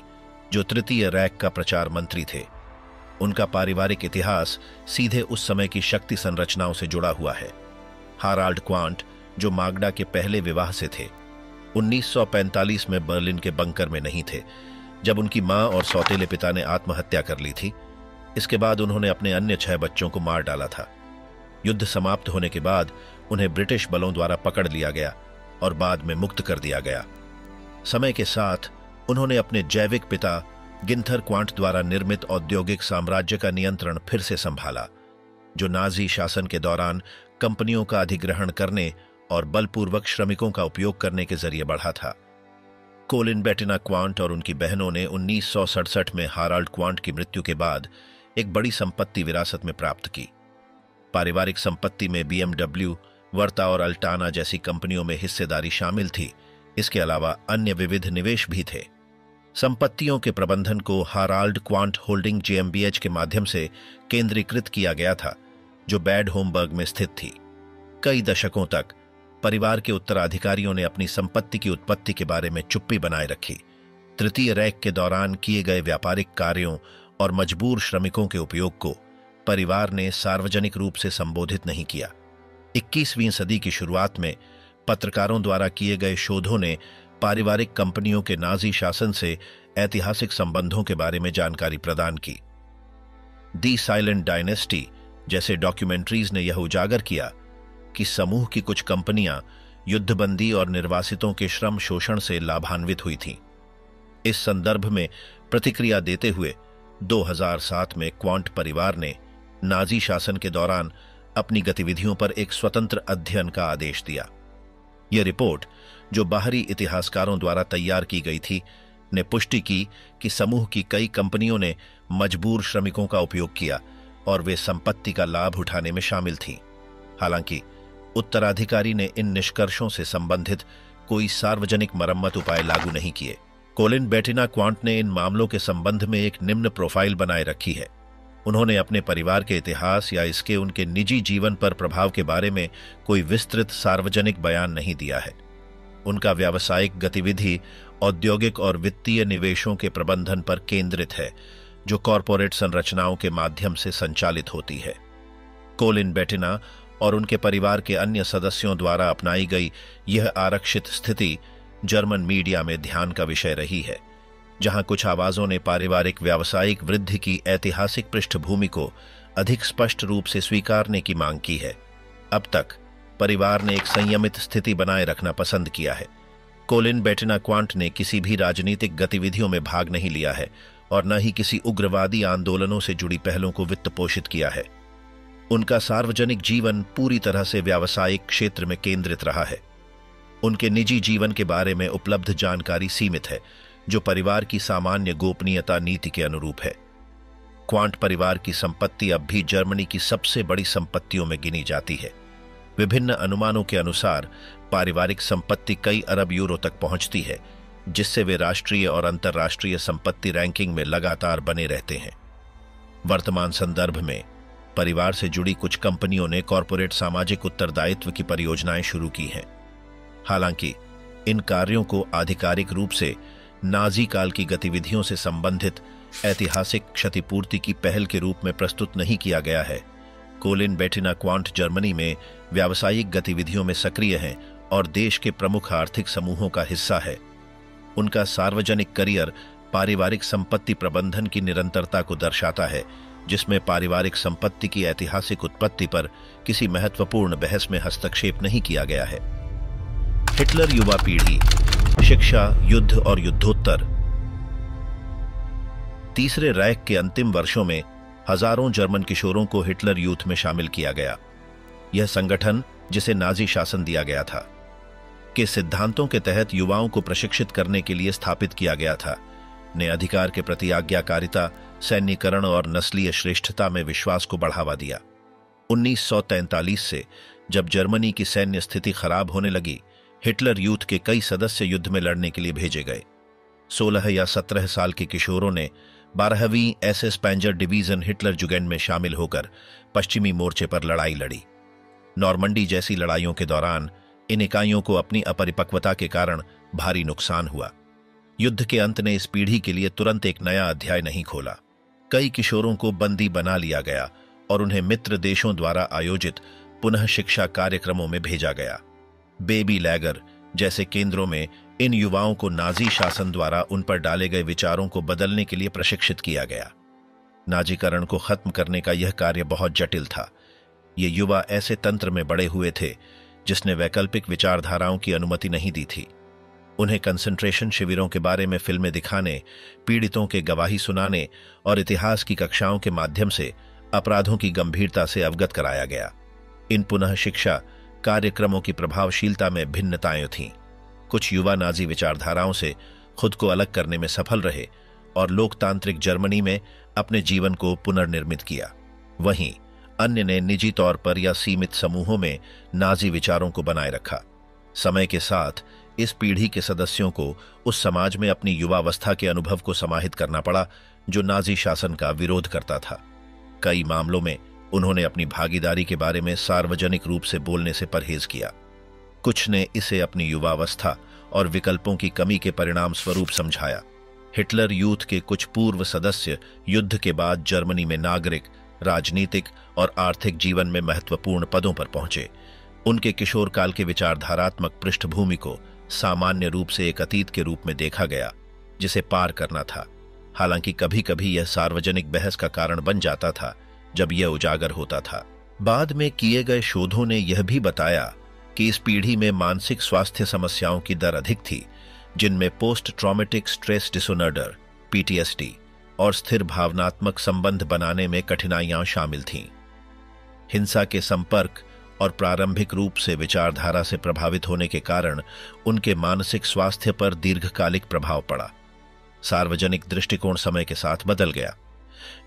जो तृतीय रैक का प्रचार मंत्री थे। उनका पारिवारिक इतिहास सीधे उस समय की शक्ति संरचनाओं से जुड़ा हुआ है। हाराल्ड क्वांट, जो माग्डा के पहले विवाह से थे, 1945 में बर्लिन के बंकर में नहीं थे, जब उनकी मां और सौतेले पिता ने आत्महत्या कर ली थी। इसके बाद उन्होंने अपने अन्य 6 बच्चों को मार डाला था। युद्ध समाप्त होने के बाद उन्हें ब्रिटिश बलों द्वारा पकड़ लिया गया और बाद में मुक्त कर दिया गया। समय के साथ उन्होंने अपने जैविक पिता गिंथर क्वांट द्वारा निर्मित औद्योगिक साम्राज्य का नियंत्रण फिर से संभाला, जो नाजी शासन के दौरान कंपनियों का अधिग्रहण करने और बलपूर्वक श्रमिकों का उपयोग करने के जरिए बढ़ा था। कोलिन बेटिना क्वांट और उनकी बहनों ने 1967 में हाराल्ड क्वांट की मृत्यु के बाद एक बड़ी संपत्ति विरासत में प्राप्त की। पारिवारिक संपत्ति में BMW, वर्ता और अल्टाना जैसी कंपनियों में हिस्सेदारी शामिल थी। इसके अलावा अन्य विविध निवेश भी थे। संपत्तियों के प्रबंधन को हाराल्ड क्वांट होल्डिंग GmbH के माध्यम से केंद्रीकृत किया गया था, जो बैड होमबर्ग में स्थित थी। कई दशकों तक परिवार के उत्तराधिकारियों ने अपनी संपत्ति की उत्पत्ति के बारे में चुप्पी बनाए रखी। तृतीय रैक के दौरान किए गए व्यापारिक कार्यों और मजबूर श्रमिकों के उपयोग को परिवार ने सार्वजनिक रूप से संबोधित नहीं किया। 21वीं सदी की शुरुआत में पत्रकारों द्वारा किए गए शोधों ने पारिवारिक कंपनियों के नाजी शासन से ऐतिहासिक संबंधों के बारे में जानकारी प्रदान की। दी साइलेंट डायनेस्टी जैसे डॉक्यूमेंट्रीज ने यह उजागर किया कि समूह की कुछ कंपनियां युद्धबंदी और निर्वासितों के श्रम शोषण से लाभान्वित हुई थीं। इस संदर्भ में प्रतिक्रिया देते हुए 2007 में क्वांट परिवार ने नाजी शासन के दौरान अपनी गतिविधियों पर एक स्वतंत्र अध्ययन का आदेश दिया। यह रिपोर्ट, जो बाहरी इतिहासकारों द्वारा तैयार की गई थी, ने पुष्टि की कि समूह की कई कंपनियों ने मजबूर श्रमिकों का उपयोग किया और वे संपत्ति का लाभ उठाने में शामिल थीं। हालांकि उत्तराधिकारी ने इन निष्कर्षों से संबंधित कोई सार्वजनिक मरम्मत उपाय लागू नहीं किए। कोलिन बेटिना क्वांट ने इन मामलों के संबंध में एक निम्न प्रोफाइल बनाए रखी है। उन्होंने अपने परिवार के इतिहास या इसके उनके निजी जीवन पर प्रभाव के बारे में कोई विस्तृत सार्वजनिक बयान नहीं दिया है। उनका व्यावसायिक गतिविधि औद्योगिक और वित्तीय निवेशों के प्रबंधन पर केंद्रित है, जो कॉरपोरेट संरचनाओं के माध्यम से संचालित होती है। कोलिन बेटिना और उनके परिवार के अन्य सदस्यों द्वारा अपनाई गई यह आरक्षित स्थिति जर्मन मीडिया में ध्यान का विषय रही है, जहां कुछ आवाजों ने पारिवारिक व्यावसायिक वृद्धि की ऐतिहासिक पृष्ठभूमि को अधिक स्पष्ट रूप से स्वीकारने की मांग की है। अब तक परिवार ने एक संयमित स्थिति बनाए रखना पसंद किया है। कोलिन बेटिना क्वांट ने किसी भी राजनीतिक गतिविधियों में भाग नहीं लिया है और न ही किसी उग्रवादी आंदोलनों से जुड़ी पहलों को वित्त पोषित किया है। उनका सार्वजनिक जीवन पूरी तरह से व्यावसायिक क्षेत्र में केंद्रित रहा है। उनके निजी जीवन के बारे में उपलब्ध जानकारी सीमित है, जो परिवार की सामान्य गोपनीयता नीति के अनुरूप है। क्वांट परिवार की संपत्ति अब भी जर्मनी की सबसे बड़ी संपत्तियों में गिनी जाती है। विभिन्न अनुमानों के अनुसार पारिवारिक संपत्ति कई अरब यूरो तक पहुंचती है, जिससे वे राष्ट्रीय और अंतर्राष्ट्रीय संपत्ति रैंकिंग में लगातार बने रहते हैं। वर्तमान संदर्भ में परिवार से जुड़ी कुछ कंपनियों ने कॉरपोरेट सामाजिक उत्तरदायित्व की परियोजनाएं शुरू की हैं। हालांकि इन कार्यों को आधिकारिक रूप से नाजी काल की गतिविधियों से संबंधित ऐतिहासिक क्षतिपूर्ति की पहल के रूप में प्रस्तुत नहीं किया गया है। कोलिन बेटिना क्वांट जर्मनी में व्यावसायिक गतिविधियों में सक्रिय हैं और देश के प्रमुख आर्थिक समूहों का हिस्सा है। उनका सार्वजनिक करियर पारिवारिक संपत्ति प्रबंधन की निरंतरता को दर्शाता है, जिसमें पारिवारिक संपत्ति की ऐतिहासिक उत्पत्ति पर किसी महत्वपूर्ण बहस में हस्तक्षेप नहीं किया गया है। हिटलर युवा पीढ़ी, शिक्षा, युद्ध और युद्धोत्तर। तीसरे रैक के अंतिम वर्षों में हजारों जर्मन किशोरों को हिटलर यूथ में शामिल किया गया। यह संगठन, जिसे नाजी शासन दिया गया था, के सिद्धांतों के तहत युवाओं को प्रशिक्षित करने के लिए स्थापित किया गया था, ने अधिकार के प्रति आज्ञाकारिता, सैन्यकरण और नस्लीय श्रेष्ठता में विश्वास को बढ़ावा दिया। 1943 से जब जर्मनी की सैन्य स्थिति खराब होने लगी, हिटलर यूथ के कई सदस्य युद्ध में लड़ने के लिए भेजे गए। 16 या 17 साल के किशोरों ने 12वीं एसएस पैंजर डिवीजन हिटलर जुगेंड में शामिल होकर पश्चिमी मोर्चे पर लड़ाई लड़ी। नॉर्मंडी जैसी लड़ाइयों के दौरान इन इकाइयों को अपनी अपरिपक्वता के कारण भारी नुकसान हुआ। युद्ध के अंत ने इस पीढ़ी के लिए तुरंत एक नया अध्याय नहीं खोला। कई किशोरों को बंदी बना लिया गया और उन्हें मित्र देशों द्वारा आयोजित पुनः शिक्षा कार्यक्रमों में भेजा गया। बेबी लैगर जैसे केंद्रों में इन युवाओं को नाजी शासन द्वारा उन पर डाले गए विचारों को बदलने के लिए प्रशिक्षित किया गया। नाजीकरण को खत्म करने का यह कार्य बहुत जटिल था। ये युवा ऐसे तंत्र में बड़े हुए थे जिसने वैकल्पिक विचारधाराओं की अनुमति नहीं दी थी। उन्हें कंसंट्रेशन शिविरों के बारे में फिल्में दिखाने, पीड़ितों के गवाही सुनाने और इतिहास की कक्षाओं के माध्यम से अपराधों की गंभीरता से अवगत कराया गया। इन पुनः शिक्षा कार्यक्रमों की प्रभावशीलता में भिन्नताएं थीं। कुछ युवा नाजी विचारधाराओं से खुद को अलग करने में सफल रहे और लोकतांत्रिक जर्मनी में अपने जीवन को पुनर्निर्मित किया। वहीं अन्य ने निजी तौर पर या सीमित समूहों में नाजी विचारों को बनाए रखा। समय के साथ इस पीढ़ी के सदस्यों को उस समाज में अपनी युवावस्था के अनुभव को समाहित करना पड़ा जो नाजी शासन का विरोध करता था। कई मामलों में उन्होंने अपनी भागीदारी के बारे में सार्वजनिक रूप से बोलने से परहेज किया। कुछ ने इसे अपनी युवावस्था और विकल्पों की कमी के परिणाम स्वरूप समझाया। हिटलर यूथ के कुछ पूर्व सदस्य युद्ध के बाद जर्मनी में नागरिक, राजनीतिक और आर्थिक जीवन में महत्वपूर्ण पदों पर पहुंचे। उनके किशोर काल के विचारधारात्मक पृष्ठभूमि को सामान्य रूप से एक अतीत के रूप में देखा गया जिसे पार करना था। हालांकि कभी कभी यह सार्वजनिक बहस का कारण बन जाता था जब यह उजागर होता था। बाद में किए गए शोधों ने यह भी बताया कि इस पीढ़ी में मानसिक स्वास्थ्य समस्याओं की दर अधिक थी, जिनमें post traumatic stress disorder (PTSD) और स्थिर भावनात्मक संबंध बनाने में कठिनाइयां शामिल थीं। हिंसा के संपर्क और प्रारंभिक रूप से विचारधारा से प्रभावित होने के कारण उनके मानसिक स्वास्थ्य पर दीर्घकालिक प्रभाव पड़ा। सार्वजनिक दृष्टिकोण समय के साथ बदल गया।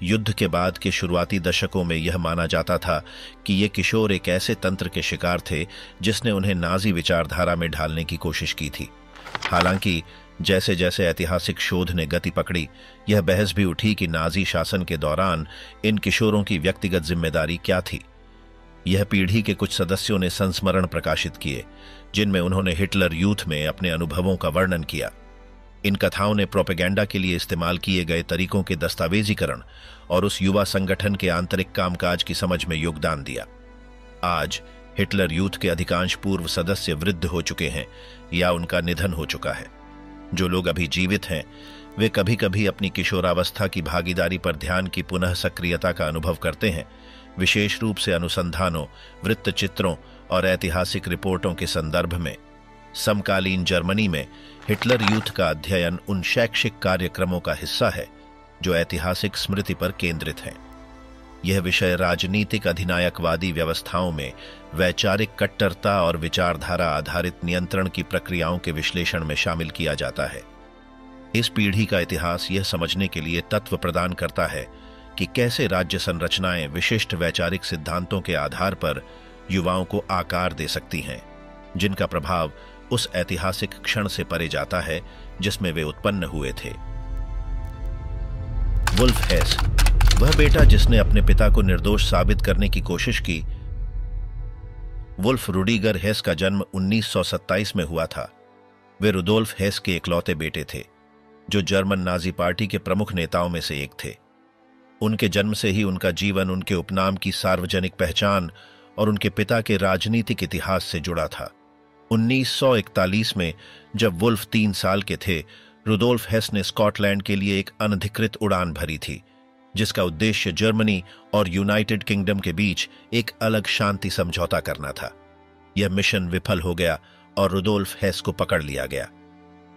युद्ध के बाद के शुरुआती दशकों में यह माना जाता था कि ये किशोर एक ऐसे तंत्र के शिकार थे जिसने उन्हें नाजी विचारधारा में ढालने की कोशिश की थी। हालांकि जैसे जैसे ऐतिहासिक शोध ने गति पकड़ी, यह बहस भी उठी कि नाजी शासन के दौरान इन किशोरों की व्यक्तिगत जिम्मेदारी क्या थी। यह पीढ़ी के कुछ सदस्यों ने संस्मरण प्रकाशित किए, जिनमें उन्होंने हिटलर यूथ में अपने अनुभवों का वर्णन किया। इन कथाओं ने प्रोपेगेंडा के लिए इस्तेमाल किए गए तरीकों के दस्तावेजीकरण और उस युवा संगठन के आंतरिक कामकाज की समझ में योगदान दिया। आज हिटलर यूथ के अधिकांश पूर्व सदस्य वृद्ध हो चुके हैं या उनका निधन हो चुका है। जो लोग अभी जीवित हैं, वे कभी कभी अपनी किशोरावस्था की भागीदारी पर ध्यान की पुनः सक्रियता का अनुभव करते हैं, विशेष रूप से अनुसंधानों, वृत्तचित्रों और ऐतिहासिक रिपोर्टों के संदर्भ में। समकालीन जर्मनी में हिटलर यूथ का अध्ययन उन शैक्षिक कार्यक्रमों का हिस्सा है जो ऐतिहासिक स्मृति पर केंद्रित हैं। यह विषय राजनीतिक अधिनायकवादी व्यवस्थाओं में वैचारिक कट्टरता और विचारधारा आधारित नियंत्रण की प्रक्रियाओं के विश्लेषण में शामिल किया जाता है। इस पीढ़ी का इतिहास यह समझने के लिए तत्व प्रदान करता है कि कैसे राज्य संरचनाएं विशिष्ट वैचारिक सिद्धांतों के आधार पर युवाओं को आकार दे सकती हैं, जिनका प्रभाव उस ऐतिहासिक क्षण से परे जाता है जिसमें वे उत्पन्न हुए थे। वुल्फ हेस, वह बेटा जिसने अपने पिता को निर्दोष साबित करने की कोशिश की। वुल्फ रुडिगर हेस का जन्म 1927 में हुआ था। वे रुडोल्फ हेस के इकलौते बेटे थे, जो जर्मन नाजी पार्टी के प्रमुख नेताओं में से एक थे। उनके जन्म से ही उनका जीवन उनके उपनाम की सार्वजनिक पहचान और उनके पिता के राजनीतिक इतिहास से जुड़ा था। 1941 में जब वुल्फ 3 साल के थे, रुडोल्फ हेस ने स्कॉटलैंड के लिए एक अनधिकृत उड़ान भरी थी, जिसका उद्देश्य जर्मनी और यूनाइटेड किंगडम के बीच एक अलग शांति समझौता करना था। यह मिशन विफल हो गया और रुडोल्फ हेस को पकड़ लिया गया।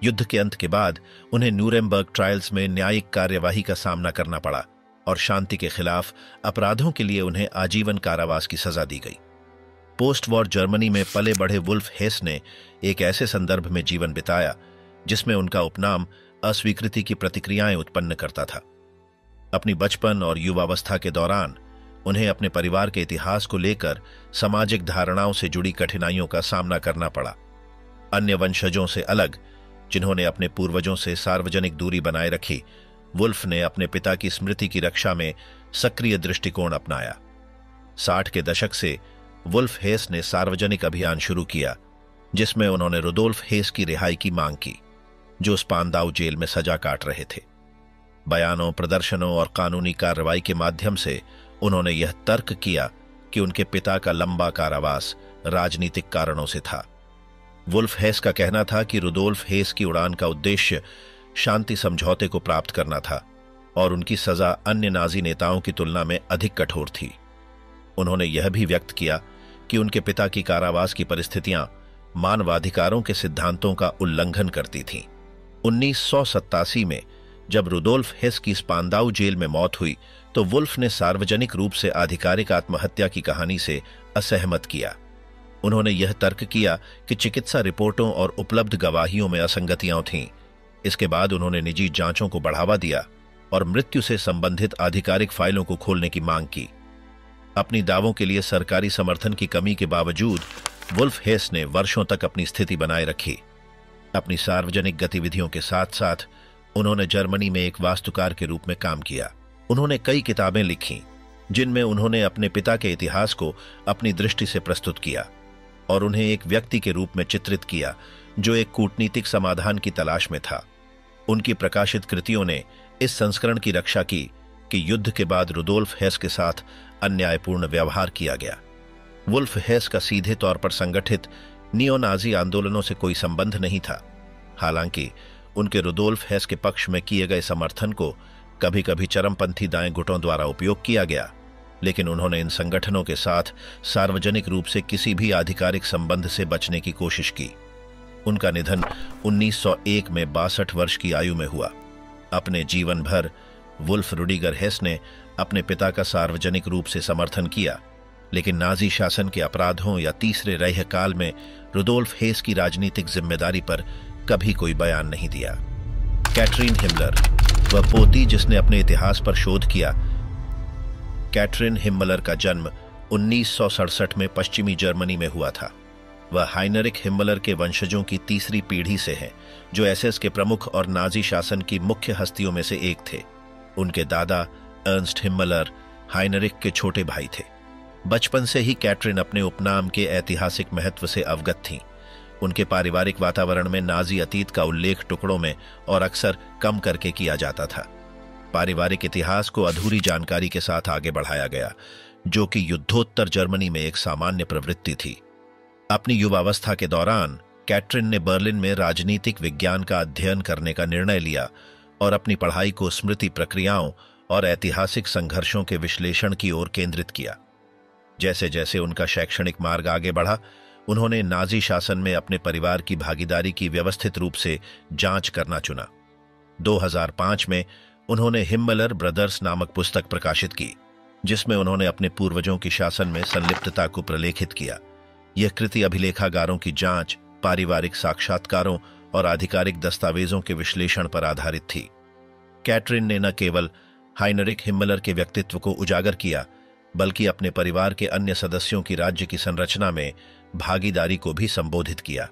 युद्ध के अंत के बाद उन्हें न्यूरेमबर्ग ट्रायल्स में न्यायिक कार्यवाही का सामना करना पड़ा और शांति के खिलाफ अपराधों के लिए उन्हें आजीवन कारावास की सजा दी गई। पोस्ट वॉर जर्मनी में पले बढ़े वुल्फ हेस ने एक ऐसे संदर्भ में जीवन बिताया जिसमें उनका उपनाम अस्वीकृति की प्रतिक्रियाएं उत्पन्न करता था। अपनी बचपन और युवावस्था के दौरान उन्हें अपने परिवार के इतिहास को लेकर सामाजिक धारणाओं से जुड़ी कठिनाइयों का सामना करना पड़ा। अन्य वंशजों से अलग, जिन्होंने अपने पूर्वजों से सार्वजनिक दूरी बनाए रखी, वुल्फ ने अपने पिता की स्मृति की रक्षा में सक्रिय दृष्टिकोण अपनाया। 60 के दशक से वुल्फ हेस ने सार्वजनिक अभियान शुरू किया, जिसमें उन्होंने रुडोल्फ हेस की रिहाई की मांग की, जो स्पांदाउ जेल में सजा काट रहे थे। बयानों, प्रदर्शनों और कानूनी कार्रवाई के माध्यम से उन्होंने यह तर्क किया कि उनके पिता का लंबा कारावास राजनीतिक कारणों से था। वुल्फ हेस का कहना था कि रुडोल्फ हेस की उड़ान का उद्देश्य शांति समझौते को प्राप्त करना था और उनकी सजा अन्य नाजी नेताओं की तुलना में अधिक कठोर थी। उन्होंने यह भी व्यक्त किया कि उनके पिता की कारावास की परिस्थितियां मानवाधिकारों के सिद्धांतों का उल्लंघन करती थीं। 1987 में जब रुडोल्फ हेस की स्पांदाउ जेल में मौत हुई, तो वुल्फ ने सार्वजनिक रूप से आधिकारिक आत्महत्या की कहानी से असहमत किया। उन्होंने यह तर्क किया कि चिकित्सा रिपोर्टों और उपलब्ध गवाहियों में असंगतियां थीं। इसके बाद उन्होंने निजी जांचों को बढ़ावा दिया और मृत्यु से संबंधित आधिकारिक फाइलों को खोलने की मांग की। अपनी दावों के लिए सरकारी समर्थन की कमी के बावजूद वुल्फ हेस ने वर्षों तक अपनी स्थिति बनाए रखी। अपनी सार्वजनिक गतिविधियों के साथ साथ उन्होंने जर्मनी में एक वास्तुकार के रूप में काम किया। उन्होंने कई किताबें लिखीं, जिनमें उन्होंने अपने पिता के इतिहास को अपनी दृष्टि से प्रस्तुत किया और उन्हें एक व्यक्ति के रूप में चित्रित किया जो एक कूटनीतिक समाधान की तलाश में था। उनकी प्रकाशित कृतियों ने इस संस्करण की रक्षा की कि युद्ध के बाद रुडोल्फ हेस के साथ अन्यायपूर्ण व्यवहार किया गया। वुल्फ हेस का सीधे तौर पर संगठित नियो-नाजी आंदोलनों से कोई संबंध नहीं था। हालांकि उनके रुडोल्फ हेस के पक्ष में किए गए समर्थन को कभी कभी चरमपंथी दाएं गुटों द्वारा उपयोग किया गया, लेकिन उन्होंने इन संगठनों के साथ सार्वजनिक रूप से किसी भी आधिकारिक संबंध से बचने की कोशिश की। उनका निधन 1901 में 62 वर्ष की आयु में हुआ। अपने जीवन भर वुल्फ रुडिगर हेस ने अपने पिता का सार्वजनिक रूप से समर्थन किया, लेकिन नाजी शासन के अपराधों या तीसरे रैह काल में रुडोल्फ हेस की राजनीतिक जिम्मेदारी पर कभी कोई बयान नहीं दिया। कैटरीन हिमलर, वह पोती जिसने अपने इतिहास पर शोध किया। कैटरीन हिम्मलर का जन्म 1967 में पश्चिमी जर्मनी में हुआ था। वह हाइनरिक हिम्मलर के वंशजों की तीसरी पीढ़ी से हैं, जो एसएस के प्रमुख और नाजी शासन की मुख्य हस्तियों में से एक थे। उनके दादा अर्न्स्ट हिम्मलर हाइनरिक के छोटे भाई थे। बचपन से ही कैटरीन अपने उपनाम के ऐतिहासिक महत्व से अवगत थीं। उनके पारिवारिक वातावरण में नाजी अतीत का उल्लेख टुकड़ों में और अक्सर कम करके किया जाता था। पारिवारिक इतिहास को अधूरी जानकारी के साथ आगे बढ़ाया गया, जो कि युद्धोत्तर जर्मनी में एक सामान्य प्रवृत्ति थी। अपनी युवावस्था के दौरान कैटरीन ने बर्लिन में राजनीतिक विज्ञान का अध्ययन करने का निर्णय लिया और अपनी पढ़ाई को स्मृति प्रक्रियाओं और ऐतिहासिक संघर्षों के विश्लेषण की ओर केंद्रित किया। जैसे जैसे उनका शैक्षणिक मार्ग आगे बढ़ा, उन्होंने नाजी शासन में अपने परिवार की भागीदारी की व्यवस्थित रूप से जांच करना चुना। 2005 में उन्होंने हिम्मलर ब्रदर्स नामक पुस्तक प्रकाशित की, जिसमें उन्होंने अपने पूर्वजों की शासन में संलिप्तता को प्रलेखित किया। यह कृति अभिलेखागारों की जांच, पारिवारिक साक्षात्कारों और आधिकारिक दस्तावेजों के विश्लेषण पर आधारित थी। कैटरीन ने न केवल हाइनरिक हिम्मलर के व्यक्तित्व को उजागर किया, बल्कि अपने परिवार के अन्य सदस्यों की राज्य की संरचना में भागीदारी को भी संबोधित किया।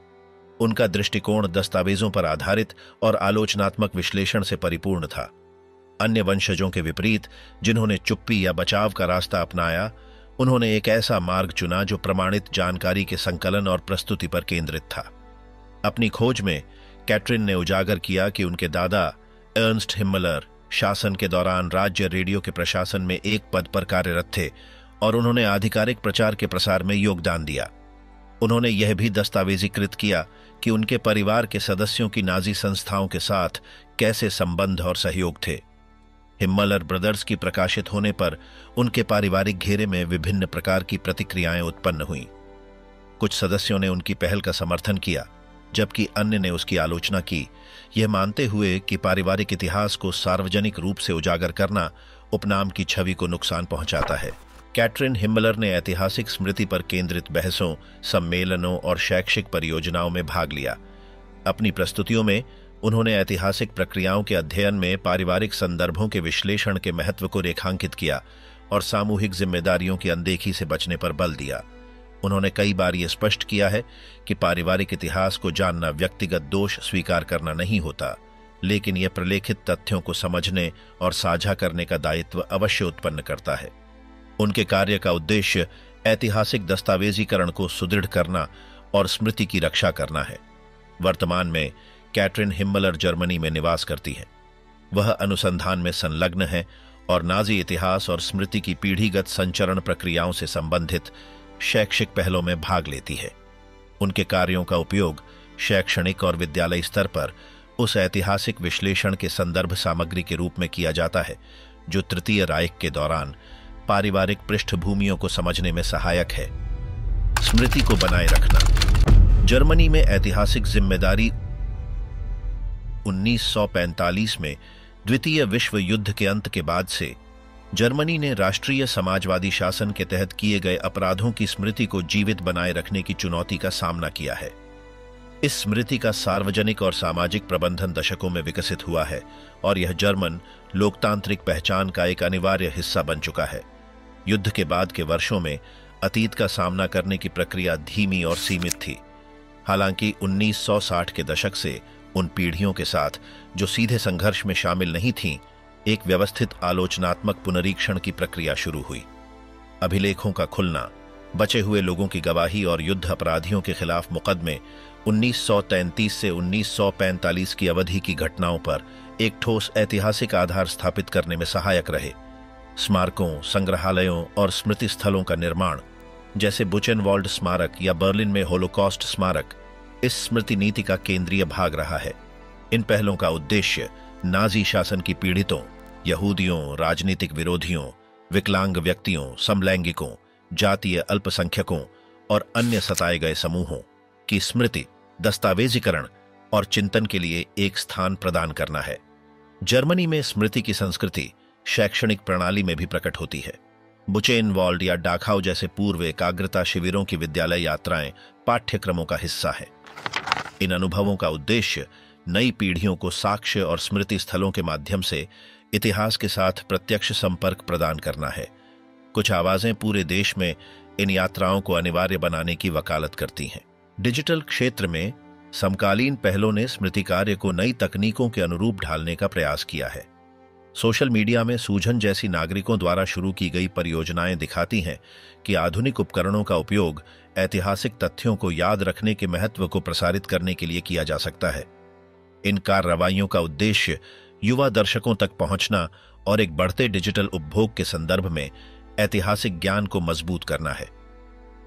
उनका दृष्टिकोण दस्तावेजों पर आधारित और आलोचनात्मक विश्लेषण से परिपूर्ण था। अन्य वंशजों के विपरीत, जिन्होंने चुप्पी या बचाव का रास्ता अपनाया, उन्होंने एक ऐसा मार्ग चुना जो प्रमाणित जानकारी के संकलन और प्रस्तुति पर केंद्रित था। अपनी खोज में कैटरीन ने उजागर किया कि उनके दादा अर्न्स्ट हिम्मलर शासन के दौरान राज्य रेडियो के प्रशासन में एक पद पर कार्यरत थे और उन्होंने आधिकारिक प्रचार के प्रसार में योगदान दिया। उन्होंने यह भी दस्तावेजीकृत किया कि उनके परिवार के सदस्यों की नाजी संस्थाओं के साथ कैसे संबंध और सहयोग थे। हिम्मलर ब्रदर्स की प्रकाशित होने पर उनके पारिवारिक घेरे में विभिन्न प्रकार की प्रतिक्रियाएं उत्पन्न हुईं। कुछ सदस्यों ने उनकी पहल का समर्थन किया, जबकि अन्य ने उसकी आलोचना की, यह मानते हुए कि पारिवारिक इतिहास को सार्वजनिक रूप से उजागर करना उपनाम की छवि को नुकसान पहुंचाता है। कैटरीन हिम्मलर ने ऐतिहासिक स्मृति पर केंद्रित बहसों, सम्मेलनों और शैक्षिक परियोजनाओं में भाग लिया। अपनी प्रस्तुतियों में उन्होंने ऐतिहासिक प्रक्रियाओं के अध्ययन में पारिवारिक संदर्भों के विश्लेषण के महत्व को रेखांकित किया और सामूहिक जिम्मेदारियों की अनदेखी से बचने पर बल दिया। उन्होंने कई बार यह स्पष्ट किया है कि पारिवारिक इतिहास को जानना व्यक्तिगत दोष स्वीकार करना नहीं होता, लेकिन यह प्रलेखित तथ्यों को समझने और साझा करने का दायित्व अवश्य उत्पन्न करता है। उनके कार्य का उद्देश्य ऐतिहासिक दस्तावेजीकरण को सुदृढ़ करना और स्मृति की रक्षा करना है। वर्तमान में कैटरीन हिम्मलर जर्मनी में निवास करती हैं। वह अनुसंधान में संलग्न है और नाजी इतिहास और स्मृति की पीढ़ीगत संचरण प्रक्रियाओं से संबंधित शैक्षिक पहलों में भाग लेती है। उनके कार्यों का उपयोग शैक्षणिक और विद्यालय स्तर पर उस ऐतिहासिक विश्लेषण के संदर्भ सामग्री के रूप में किया जाता है जो तृतीय राइख के दौरान पारिवारिक पृष्ठभूमियों को समझने में सहायक है। स्मृति को बनाए रखना। जर्मनी में ऐतिहासिक जिम्मेदारी 1945 में द्वितीय विश्व युद्ध के अंत के बाद से जर्मनी ने राष्ट्रीय समाजवादी शासन के तहत किए गए अपराधों की स्मृति को जीवित बनाए रखने की चुनौती का सामना किया है। इस स्मृति का सार्वजनिक और सामाजिक प्रबंधन दशकों में विकसित हुआ है और यह जर्मन लोकतांत्रिक पहचान का एक अनिवार्य हिस्सा बन चुका है। युद्ध के बाद के वर्षों में अतीत का सामना करने की प्रक्रिया धीमी और सीमित थी। हालांकि 1960 के दशक से उन पीढ़ियों के साथ जो सीधे संघर्ष में शामिल नहीं थीं, एक व्यवस्थित आलोचनात्मक पुनरीक्षण की प्रक्रिया शुरू हुई। अभिलेखों का खुलना, बचे हुए लोगों की गवाही और युद्ध अपराधियों के खिलाफ मुकदमे 1933 से 1945 की अवधि की घटनाओं पर एक ठोस ऐतिहासिक आधार स्थापित करने में सहायक रहे। स्मारकों, संग्रहालयों और स्मृति स्थलों का निर्माण, जैसे बुचेनवॉल्ड स्मारक या बर्लिन में होलोकॉस्ट स्मारक, इस स्मृति नीति का केंद्रीय भाग रहा है। इन पहलों का उद्देश्य नाजी शासन की पीड़ितों, यहूदियों, राजनीतिक विरोधियों, विकलांग व्यक्तियों, समलैंगिकों, जातीय अल्पसंख्यकों और अन्य सताए गए समूहों की स्मृति, दस्तावेजीकरण और चिंतन के लिए एक स्थान प्रदान करना है। जर्मनी में स्मृति की संस्कृति शैक्षणिक प्रणाली में भी प्रकट होती है। बुचेनवॉल्ड या डाखाउ जैसे पूर्व एकाग्रता शिविरों की विद्यालय यात्राएं पाठ्यक्रमों का हिस्सा है। इन अनुभवों का उद्देश्य नई पीढ़ियों को साक्ष्य और स्मृति स्थलों के माध्यम से इतिहास के साथ प्रत्यक्ष संपर्क प्रदान करना है। कुछ आवाजें पूरे देश में इन यात्राओं को अनिवार्य बनाने की वकालत करती हैं। डिजिटल क्षेत्र में समकालीन पहलों ने स्मृति कार्य को नई तकनीकों के अनुरूप ढालने का प्रयास किया है। सोशल मीडिया में सूझन जैसी नागरिकों द्वारा शुरू की गई परियोजनाएं दिखाती हैं कि आधुनिक उपकरणों का उपयोग ऐतिहासिक तथ्यों को याद रखने के महत्व को प्रसारित करने के लिए किया जा सकता है। इन कार्रवाइयों का उद्देश्य युवा दर्शकों तक पहुंचना और एक बढ़ते डिजिटल उपभोग के संदर्भ में ऐतिहासिक ज्ञान को मजबूत करना है।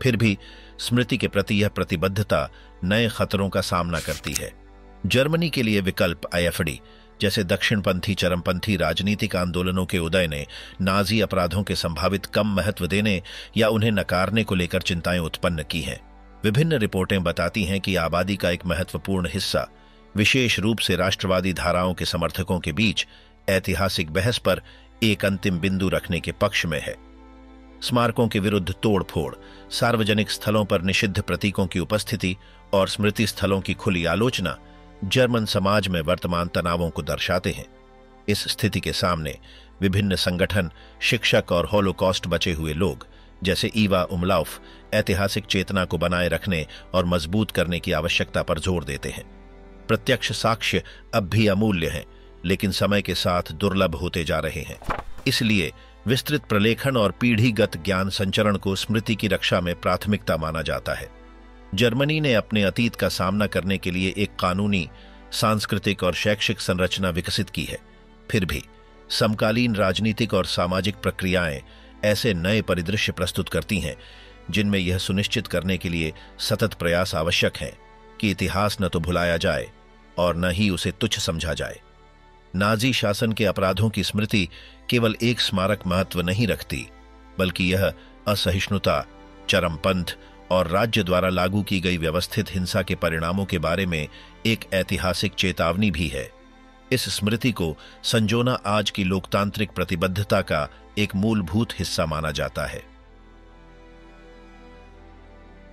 फिर भी स्मृति के प्रति यह प्रतिबद्धता नए खतरों का सामना करती है। जर्मनी के लिए विकल्प आईएफडी जैसे दक्षिणपंथी चरमपंथी राजनीतिक आंदोलनों के उदय ने नाजी अपराधों के संभावित कम महत्व देने या उन्हें नकारने को लेकर चिंताएं उत्पन्न की हैं। विभिन्न रिपोर्टें बताती हैं कि आबादी का एक महत्वपूर्ण हिस्सा, विशेष रूप से राष्ट्रवादी धाराओं के समर्थकों के बीच, ऐतिहासिक बहस पर एक अंतिम बिंदु रखने के पक्ष में है। स्मारकों के विरुद्ध तोड़फोड़, सार्वजनिक स्थलों पर निषिद्ध प्रतीकों की उपस्थिति और स्मृति स्थलों की खुली आलोचना जर्मन समाज में वर्तमान तनावों को दर्शाते हैं। इस स्थिति के सामने विभिन्न संगठन, शिक्षक और हॉलोकॉस्ट बचे हुए लोग जैसे ईवा उमलाउफ ऐतिहासिक चेतना को बनाए रखने और मजबूत करने की आवश्यकता पर जोर देते हैं। प्रत्यक्ष साक्ष्य अब भी अमूल्य हैं, लेकिन समय के साथ दुर्लभ होते जा रहे हैं। इसलिए विस्तृत प्रलेखन और पीढ़ीगत ज्ञान संचरण को स्मृति की रक्षा में प्राथमिकता माना जाता है। जर्मनी ने अपने अतीत का सामना करने के लिए एक कानूनी, सांस्कृतिक और शैक्षिक संरचना विकसित की है। फिर भी समकालीन राजनीतिक और सामाजिक प्रक्रियाएं ऐसे नए परिदृश्य प्रस्तुत करती हैं जिनमें यह सुनिश्चित करने के लिए सतत प्रयास आवश्यक है कि इतिहास न तो भुलाया जाए और न ही उसे तुच्छ समझा जाए। नाजी शासन के अपराधों की स्मृति केवल एक स्मारक महत्व नहीं रखती, बल्कि यह असहिष्णुता, चरमपंथ और राज्य द्वारा लागू की गई व्यवस्थित हिंसा के परिणामों के बारे में एक ऐतिहासिक चेतावनी भी है। इस स्मृति को संजोना आज की लोकतांत्रिक प्रतिबद्धता का एक मूलभूत हिस्सा माना जाता है।